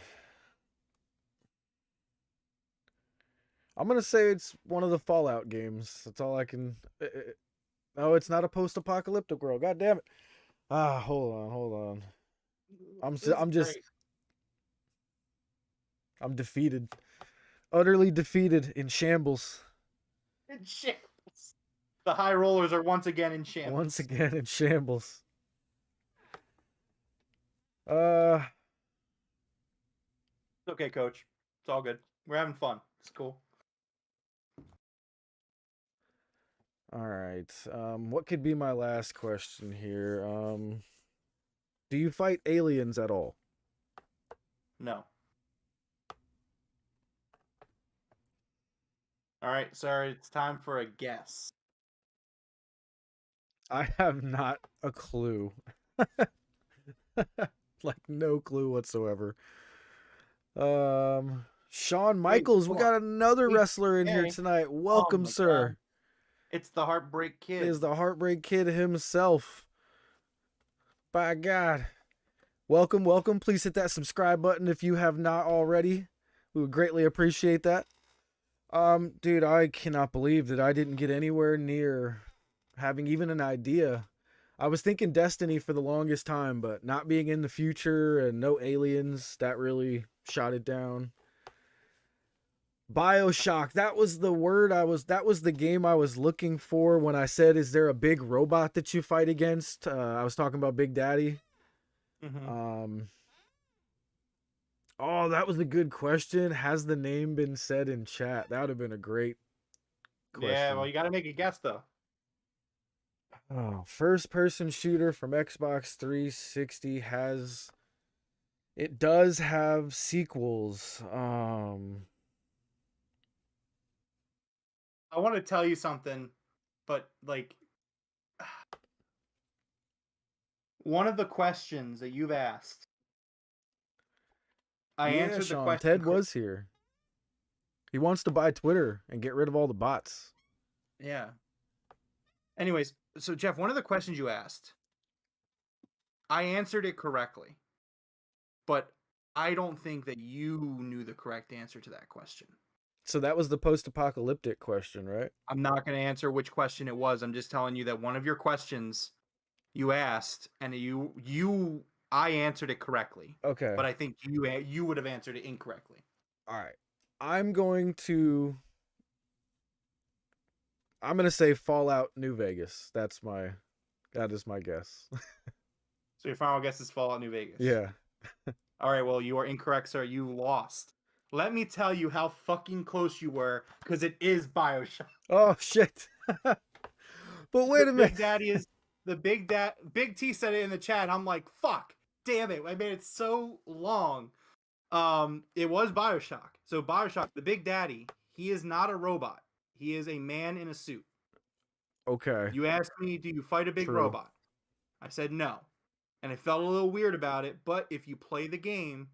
I'm gonna say it's one of the Fallout games. That's all I can. No, it's not a post-apocalyptic world. God damn it! Hold on. I'm defeated, utterly defeated, in shambles. In shambles. The high rollers are once again in shambles. Once again in shambles. It's okay, Coach. It's all good. We're having fun. It's cool. All right. What could be my last question here? Do you fight aliens at all? No. All right, sir. It's time for a guess. I have not a clue. Like no clue whatsoever. Shawn Michaels, we got another wrestler in here tonight. Welcome, sir. God. It's the Heartbreak Kid. It is the Heartbreak Kid himself. By God. Welcome, welcome. Please hit that subscribe button if you have not already. We would greatly appreciate that. Dude, I cannot believe that I didn't get anywhere near having even an idea. I was thinking Destiny for the longest time, but not being in the future and no aliens, that really shot it down. BioShock, that was the word that was the game I was looking for when I said, is there a big robot that you fight against? I was talking about Big Daddy. Mm-hmm. Oh, that was a good question. Has the name been said in chat? That would have been a great question. Yeah, well, you got to make a guess, though. Oh, first-person shooter from Xbox 360 it does have sequels. I want to tell you something, but like one of the questions that you've asked, I answered Sean, the question. Ted was here. He wants to buy Twitter and get rid of all the bots. Yeah. Anyways, so Jeff, one of the questions you asked, I answered it correctly, but I don't think that you knew the correct answer to that question. So that was the post-apocalyptic question, right? I'm not going to answer which question it was. I'm just telling you that one of your questions you asked, and I answered it correctly. Okay. But I think you would have answered it incorrectly. All right. I'm going to say Fallout New Vegas. That is my guess. So your final guess is Fallout New Vegas. Yeah. All right, well, you are incorrect, sir. You lost. Let me tell you how fucking close you were, because it is BioShock. Oh shit. But wait a minute. Big Daddy is Big T said it in the chat. I'm like, fuck. Damn it. I made it so long. It was BioShock. So BioShock, the Big Daddy, he is not a robot. He is a man in a suit. Okay. You asked me, do you fight a big True. robot? I said no. And I felt a little weird about it, but if you play the game,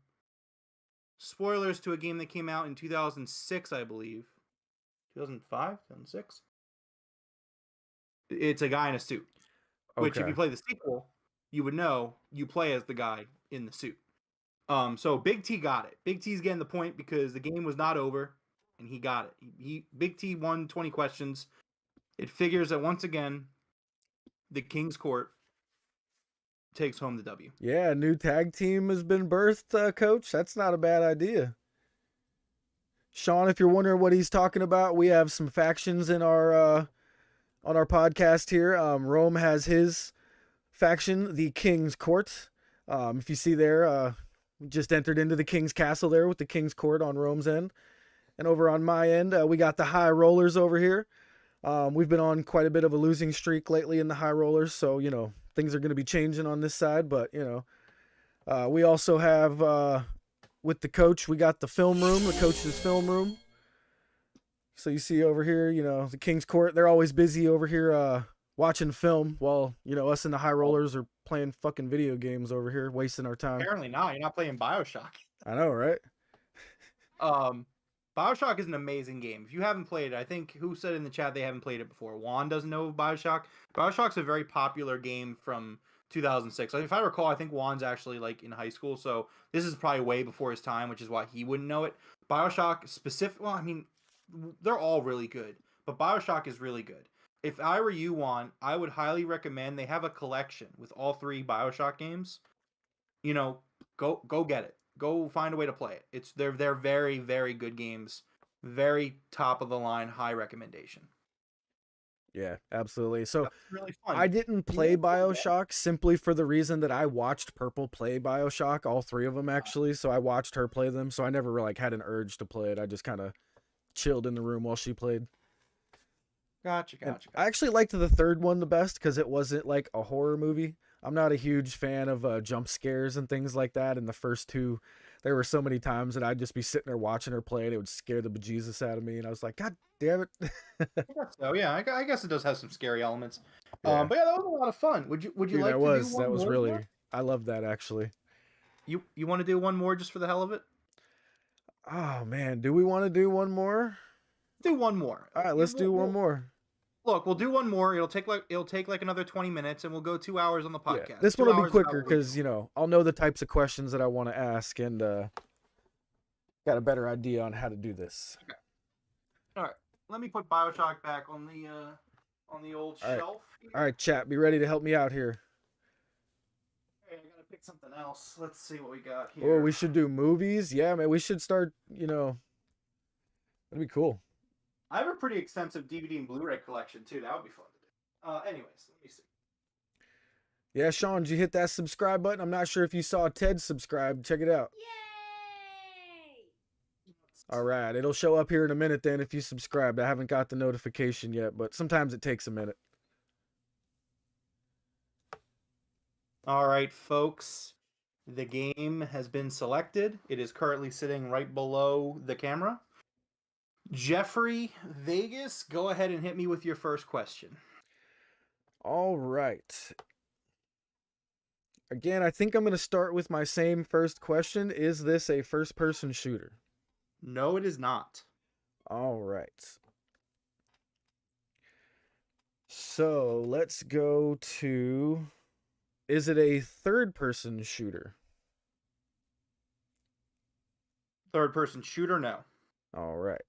spoilers to a game that came out in 2006, I believe. 2005? 2006? It's a guy in a suit. Which, if you play the sequel, you would know you play as the guy in the suit. So Big T got it. Big T's getting the point because the game was not over, and he got it. Big T won 20 questions. It figures that once again, the King's Court takes home the W. Yeah, a new tag team has been birthed, Coach. That's not a bad idea. Sean, if you're wondering what he's talking about, we have some factions in our on our podcast here. Rome has his faction, the King's Court. If you see there, we just entered into the King's Castle there with the King's Court on Rome's end. And over on my end, we got the High Rollers over here. We've been on quite a bit of a losing streak lately in the High Rollers, so, you know, things are going to be changing on this side. But, you know, we also have, with the coach, we got the film room, the coach's film room. So you see over here, you know, the King's Court, they're always busy over here watching film while, you know, us and the High Rollers are playing fucking video games over here, wasting our time. Apparently not. You're not playing BioShock. I know, right? BioShock is an amazing game. If you haven't played it, I think who said in the chat they haven't played it before? Juan doesn't know of BioShock. BioShock's a very popular game from 2006. If I recall, I think Juan's actually like in high school, so this is probably way before his time, which is why he wouldn't know it. BioShock well, I mean, they're all really good, but BioShock is really good. If I were you, Juan, I would highly recommend. They have a collection with all 3 BioShock games. You know, go get it. Go find a way to play it. They're very, very good games. Very top of the line, high recommendation. Yeah, absolutely. So That's really fun. I didn't play BioShock simply for the reason that I watched Purple play BioShock, all three of them actually. So I watched her play them. So I never really like had an urge to play it. I just kind of chilled in the room while she played. Gotcha. And I actually liked the third one the best because it wasn't like a horror movie. I'm not a huge fan of jump scares and things like that. And the first two, there were so many times that I'd just be sitting there watching her play and it would scare the bejesus out of me. And I was like, God damn it. So yeah, I guess it does have some scary elements. Yeah. But yeah, that was a lot of fun. Would you Dude, like to do one that was more? really, I love that actually. You want to do one more just for the hell of it? Oh man, do we want to do one more? Do one more. All right, let's do one more. Look, we'll do one more. It'll take like another 20 minutes, and we'll go 2 hours on the podcast. Yeah, this one will be 2 hours quicker about because I'll know the types of questions that I want to ask and got a better idea on how to do this. Okay. All right. Let me put BioShock back on the old shelf. All right, chat, be ready to help me out here. Okay, I gotta pick something else. Let's see what we got here. Oh, we should do movies. Yeah, man, we should start. That'd be cool. I have a pretty extensive DVD and Blu-ray collection too. That would be fun to do. Anyways, let me see. Yeah, Sean, did you hit that subscribe button? I'm not sure if you saw Ted subscribe. Check it out. Yay! All right, it'll show up here in a minute then if you subscribed. I haven't got the notification yet, but sometimes it takes a minute. All right, folks. The game has been selected. It is currently sitting right below the camera. Jeffrey Vegas, go ahead and hit me with your first question. All right. Again, I think I'm going to start with my same first question. Is this a first-person shooter? No, it is not. All right. So let's go to... Is it a third-person shooter? Third-person shooter, no. All right.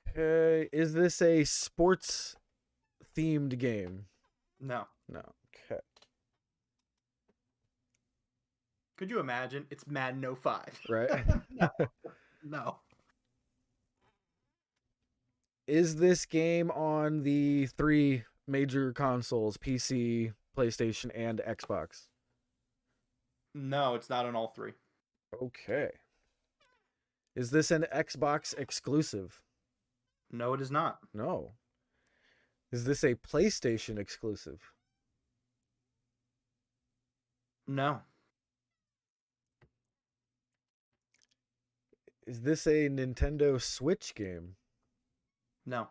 Okay. Is this a sports-themed game? No. No. Okay. Could you imagine? It's Madden 05. Right? No. Is this game on the three major consoles, PC, PlayStation, and Xbox? No, it's not on all three. Okay. Is this an Xbox exclusive? No, it is not. No. Is this a PlayStation exclusive? No. Is this a Nintendo Switch game? No.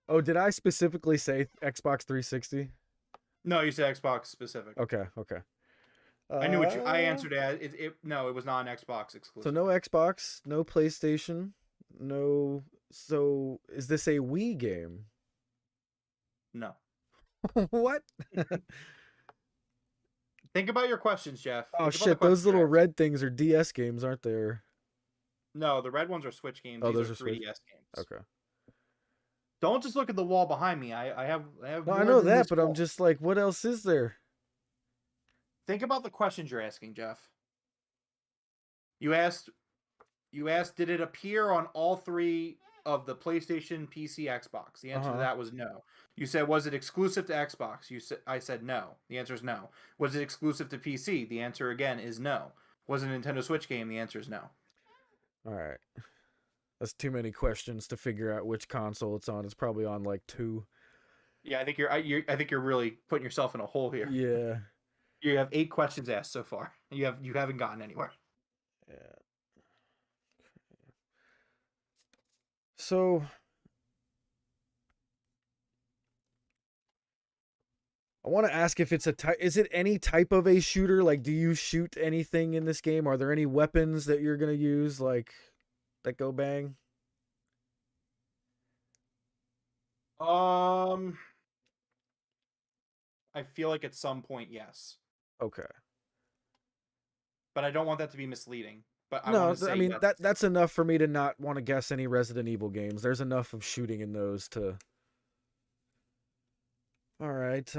Oh, did I specifically say Xbox 360? No, you said Xbox specific. Okay. I knew what I answered as. No, it was not an Xbox exclusive. So no Xbox, no PlayStation, no. So is this a Wii game? No. What? Think about your questions, Jeff. Oh Think about shit! the Those questions little you're red things are DS games, aren't they? No, the red ones are Switch games. Oh, These those are are Switch? 3DS games. Okay. Don't just look at the wall behind me. I have. No, more I know than that, this but wall. I'm just like, what else is there? Think about the questions you're asking, Jeff. You asked, did it appear on all three of the PlayStation, PC, Xbox? The answer to that was no. You said, was it exclusive to Xbox? I said no. The answer is no. Was it exclusive to PC? The answer again is no. Was it a Nintendo Switch game? The answer is no. All right. That's too many questions to figure out which console it's on. It's probably on like 2. Yeah, I think you're really putting yourself in a hole here. Yeah. You have 8 questions asked so far. You haven't gotten anywhere. Yeah. So I want to ask if it's is it any type of a shooter? Like, do you shoot anything in this game? Are there any weapons that you're going to use like that go bang? I feel like at some point, yes. Okay. But I don't want that to be misleading. but I No, want to say I mean yes. that's enough for me to not want to guess any Resident Evil games. There's enough of shooting in those to. All right.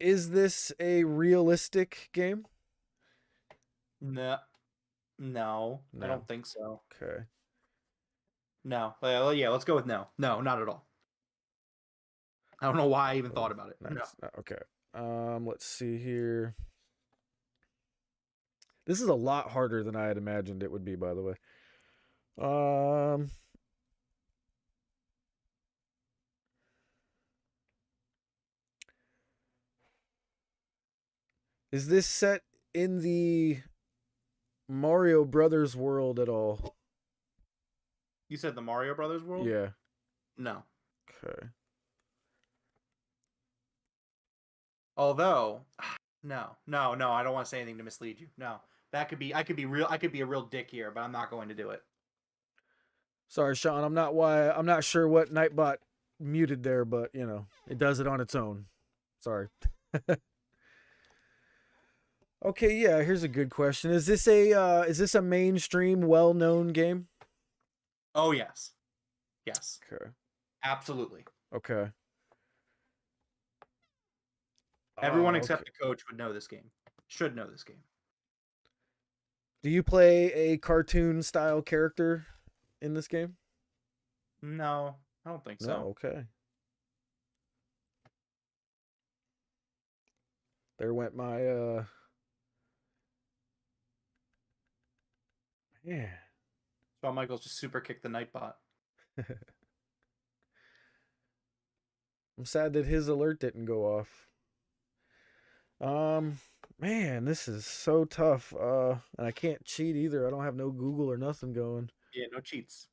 Is this a realistic game? No, no, I No. don't think so. Okay. No, well, yeah, let's go with no. No, not at all. I don't know why I even thought about it. Nice. No. Okay. Let's see here. This is a lot harder than I had imagined it would be, by the way. Is this set in the Mario Brothers world at all? You said the Mario Brothers world? Yeah. No. Okay. Although, no, I don't want to say anything to mislead you. No, I could be a real dick here, but I'm not going to do it. Sorry, Sean. I'm not sure what Nightbot muted there, but you know, it does it on its own. Sorry. Okay, yeah, here's a good question. Is this a mainstream well-known game? Oh yes. Yes. Okay. Absolutely. Okay. Everyone Oh, except okay. the coach would know this game. Should know this game. Do you play a cartoon style character in this game? No, I don't think so. No, okay. There went my yeah. Shawn Michaels just super kicked the Nightbot. I'm sad that his alert didn't go off. Man, this is so tough. And I can't cheat either. I don't have no Google or nothing going. Yeah, no cheats.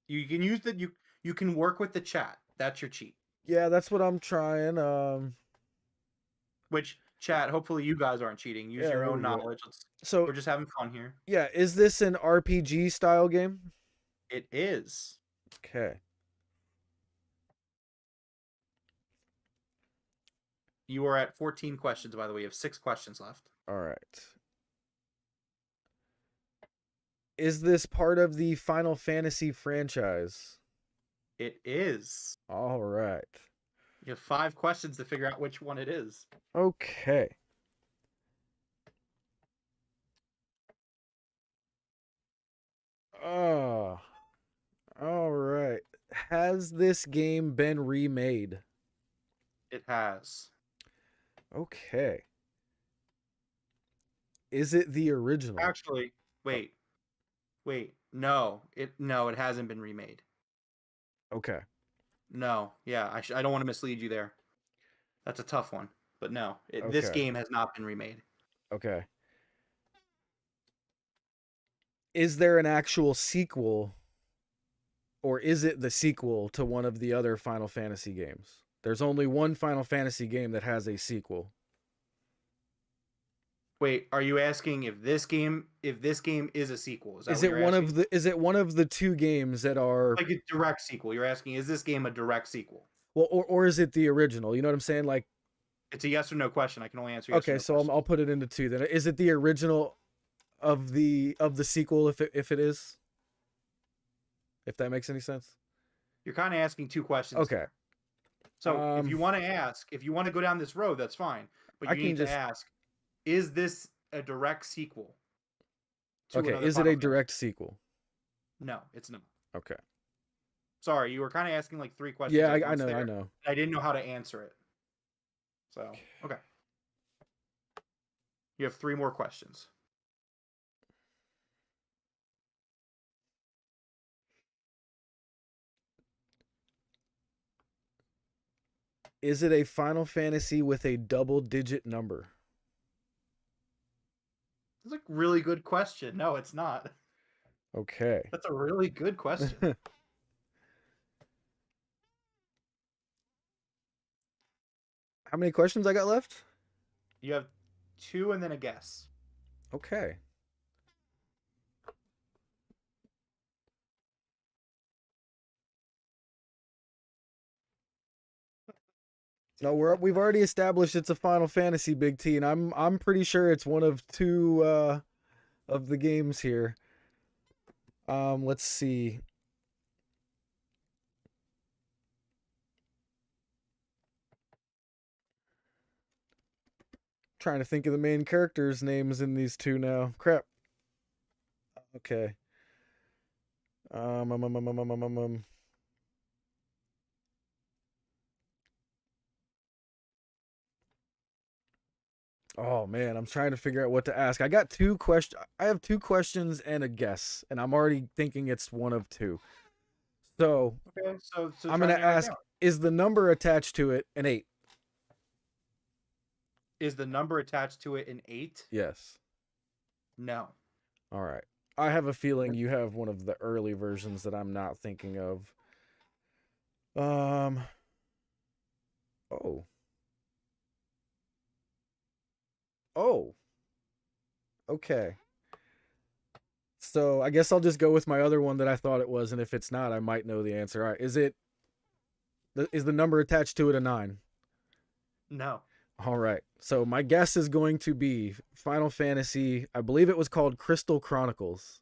You can use that. You can work with the chat. That's your cheat. Yeah, that's what I'm trying. Which chat? Hopefully you guys aren't cheating. Use Yeah, your there own we go. knowledge. So We're just having fun here. yeah, is this an RPG style game? It is. Okay. You are at 14 questions, by the way. You have 6 questions left. All right. Is this part of the Final Fantasy franchise? It is. All right. You have 5 questions to figure out which one it is. Okay. Oh. All right. Has this game been remade? It has. Okay. Is it the original? Actually, wait. No, it hasn't been remade. Okay. No, yeah, I don't want to mislead you there. That's a tough one, but no, this Okay. game has not been remade. Okay. Is there an actual sequel, or is it the sequel to one of the other Final Fantasy games? There's only one Final Fantasy game that has a sequel. Wait, are you asking if this game is a sequel? Is it one of the two games that are like a direct sequel? You're asking, is this game a direct sequel? well, or is it the original? You know what I'm saying? Like, It's a yes or no question. I can only answer yes or okay, no so question. I'll put it into two then. Is it the original of the sequel if it is? If that makes any sense? You're kind of asking 2 questions. Okay. There. So if you want to go down this road, that's fine. But you need to ask, is this a direct sequel? Okay, is it a direct sequel? No, it's not. Okay. Sorry, you were kind of asking like 3 questions. Yeah, I know. I didn't know how to answer it. So, okay. You have 3 more questions. Is it a Final Fantasy with a double-digit number? That's a really good question. No, it's not. Okay. That's a really good question. How many questions I got left? You have 2 and then a guess. Okay. No, we've already established it's a Final Fantasy, Big T, and I'm pretty sure it's one of two of the games here. Let's see. Trying to think of the main characters' names in these two now. Crap. Okay. Um, um, um, um, um, um, um, um. Oh man, I'm trying to figure out what to ask. I got two questions. I have two questions and a guess, and I'm already thinking it's one of two. So Okay, so I'm try gonna to narrow it ask: down. is the number attached to it an 8? Is the number attached to it an 8? Yes. No. All right. I have a feeling you have one of the early versions that I'm not thinking of. Um. Oh. Oh. Okay. So I guess I'll just go with my other one that I thought it was, and if it's not, I might know the answer. All right. Is the number attached to it a 9? No. All right. So my guess is going to be Final Fantasy. I believe it was called Crystal Chronicles.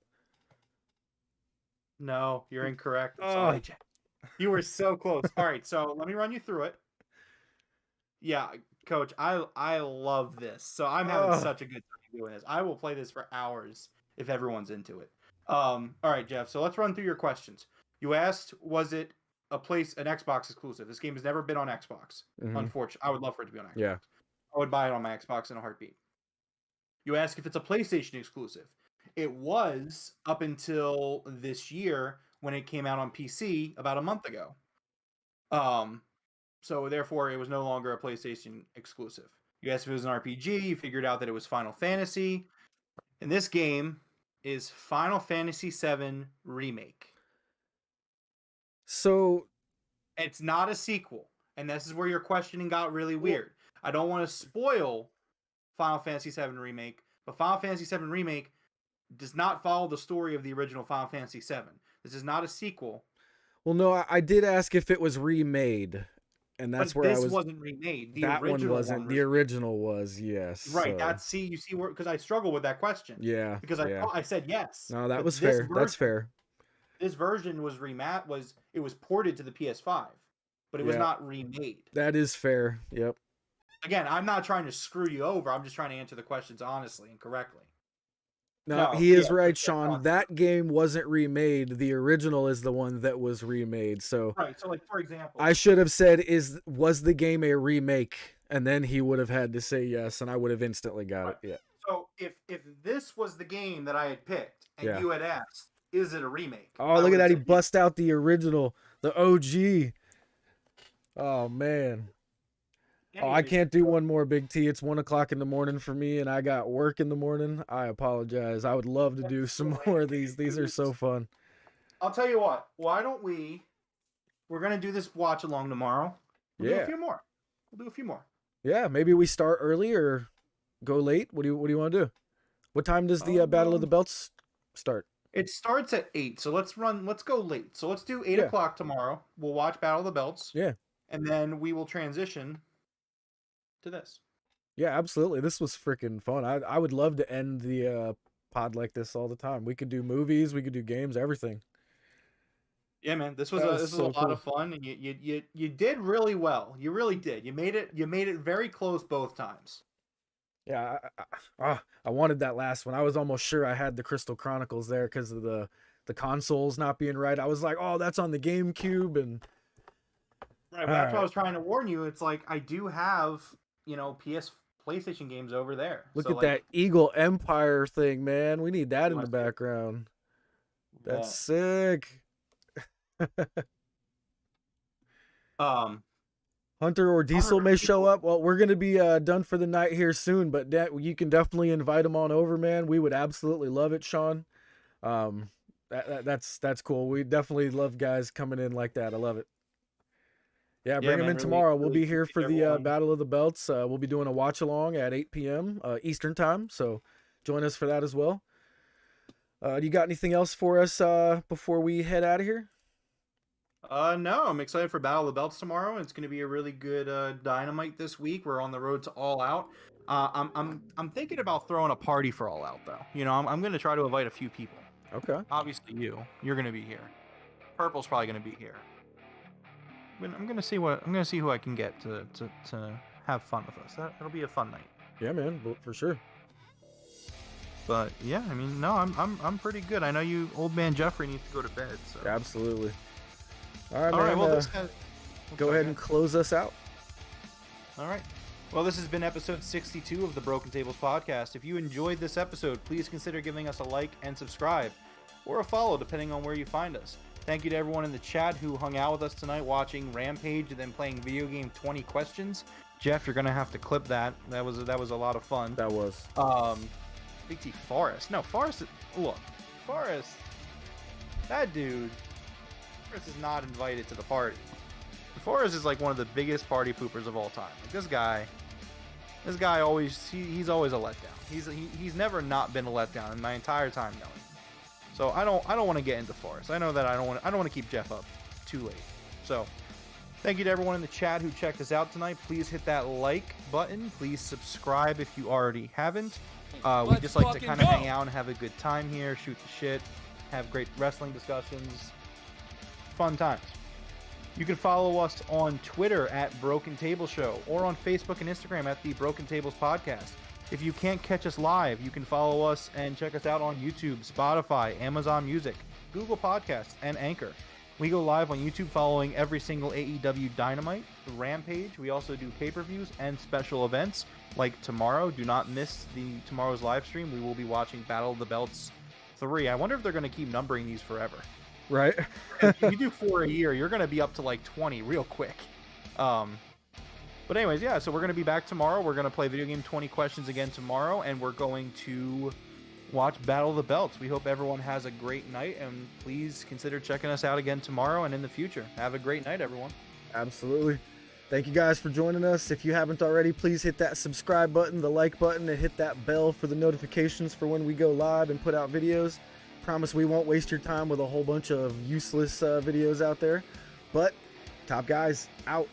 No, you're incorrect. I'm Oh. sorry, Jack. You were so close. All right, so let me run you through it. Yeah, Coach, I love this. So I'm having Oh. such a good time doing this. I will play this for hours if everyone's into it. All right, Jeff. So let's run through your questions. You asked, was it an Xbox exclusive? This game has never been on Xbox. Mhm. Unfortunately, I would love for it to be on Xbox. Yeah. I would buy it on my Xbox in a heartbeat. You ask if it's a PlayStation exclusive. It was up until this year when it came out on PC about a month ago. So therefore it was no longer a PlayStation exclusive. You asked if it was an RPG, you figured out that it was Final Fantasy. And this game is Final Fantasy VII Remake. So It's not a sequel. And this is where your questioning got really weird. I don't want to spoil Final Fantasy VII Remake, but Final Fantasy VII Remake does not follow the story of the original Final Fantasy VII. This is not a sequel. well, no, I did ask if it was remade, and that's But where this I was. wasn't remade. The That one original wasn't. one The original was, yes. right. So. That's you see where because I struggle with that question. Yeah. Because yeah. I said yes. No, that but was this fair. That's fair. This version was it was ported to the PS5, but it was Yeah. not remade. That is fair. Yep. Again, I'm not trying to screw you over. I'm just trying to answer the questions honestly and correctly. No, he is right, Sean. That game wasn't remade. The original is the one that was remade. So Right. So like for example, I should have said, was the game a remake? And then he would have had to say yes, and I would have instantly got it. Yeah. So if this was the game that I had picked and Yeah. you had asked, is it a remake? Oh, look at that. He bust out the original, the OG. Oh, man. Oh, I can't do one more, Big T. It's 1 o'clock in the morning for me, and I got work in the morning. I apologize. I would love to do some more of these. These are so fun. I'll tell you what. Why don't we're going to do this watch along tomorrow. We'll do a few more. We'll do a few more. Yeah, maybe we start early or go late. What do you want to do? What time does the Battle of the Belts start? It starts at 8, so let's go late. So let's do 8 o'clock tomorrow. We'll watch Battle of the Belts. Yeah. And then we will transition to this. Yeah, absolutely. This was freaking fun. I would love to end the pod like this all the time. We could do movies, we could do games, everything. Yeah, man. This was a lot of fun, and you did really well. You really did. You made it very close both times. Yeah, I wanted that last one. I was almost sure I had the Crystal Chronicles there because of the consoles not being right. I was like, oh, that's on the GameCube, and right. But that's why I was trying to warn you. It's like I do have PlayStation games over there. Look at that Eagle Empire thing, man. We need that in the background. That's sick. Hunter or Diesel may show up. Well, we're gonna be done for the night here soon, but you can definitely invite them on over, man. We would absolutely love it, Sean. That's cool. We definitely love guys coming in like that. I love it. Yeah, bring them in tomorrow. We'll be here for the Battle of the Belts. We'll be doing a watch along at 8 p.m. Eastern time, so join us for that as well. Do you got anything else for us before we head out of here? No, I'm excited for Battle of the Belts tomorrow. It's going to be a really good Dynamite this week. We're on the road to All Out. I'm thinking about throwing a party for All Out though. You know, I'm going to try to invite a few people. Okay. Obviously, you're going to be here. Purple's probably going to be here. I'm going to see who I can get to have fun with us. That'll be a fun night. Yeah, man, for sure. But yeah, I mean, no, I'm pretty good. I know you, old man Jeffrey, needs to go to bed. So. Absolutely. All right, All man. right, well, Go ahead and close us out. All right. Well, this has been episode 62 of the Broken Tables podcast. If you enjoyed this episode, please consider giving us a like and subscribe, or a follow, depending on where you find us. Thank you to everyone in the chat who hung out with us tonight watching Rampage and then playing video game 20 questions. Jeff, you're gonna have to clip that. That was a lot of fun. That was. Big T Forrest. No, Forrest. Look, Forrest. That dude. Forrest is not invited to the party. Forrest is like one of the biggest party poopers of all time. Like this guy always he's always a letdown. He's never not been a letdown in my entire time knowing him. So I don't want to get into Forrest. I know that I don't want to keep Jeff up too late. So thank you to everyone in the chat who checked us out tonight. Please hit that like button. Please subscribe if you already haven't. We just like to kind of hang out and have a good time here, shoot the shit, have great wrestling discussions, fun times. You can follow us on Twitter at Broken Table Show or on Facebook and Instagram at the Broken Tables Podcast. If you can't catch us live, you can follow us and check us out on YouTube, Spotify, Amazon Music, Google Podcasts, and Anchor. We go live on YouTube following every single AEW Dynamite, Rampage. We also do pay-per-views and special events like tomorrow. Do not miss tomorrow's live stream. We will be watching Battle of the Belts 3. I wonder if they're going to keep numbering these forever. Right. If you do 4 a year, you're going to be up to like 20 real quick. But anyways, yeah, so we're going to be back tomorrow. We're going to play video game 20 questions again tomorrow, and we're going to watch Battle of the Belts. We hope everyone has a great night, and please consider checking us out again tomorrow and in the future. Have a great night, everyone. Absolutely. Thank you guys for joining us. If you haven't already, please hit that subscribe button, the like button, and hit that bell for the notifications for when we go live and put out videos. Promise we won't waste your time with a whole bunch of useless videos out there. But Top Guys out.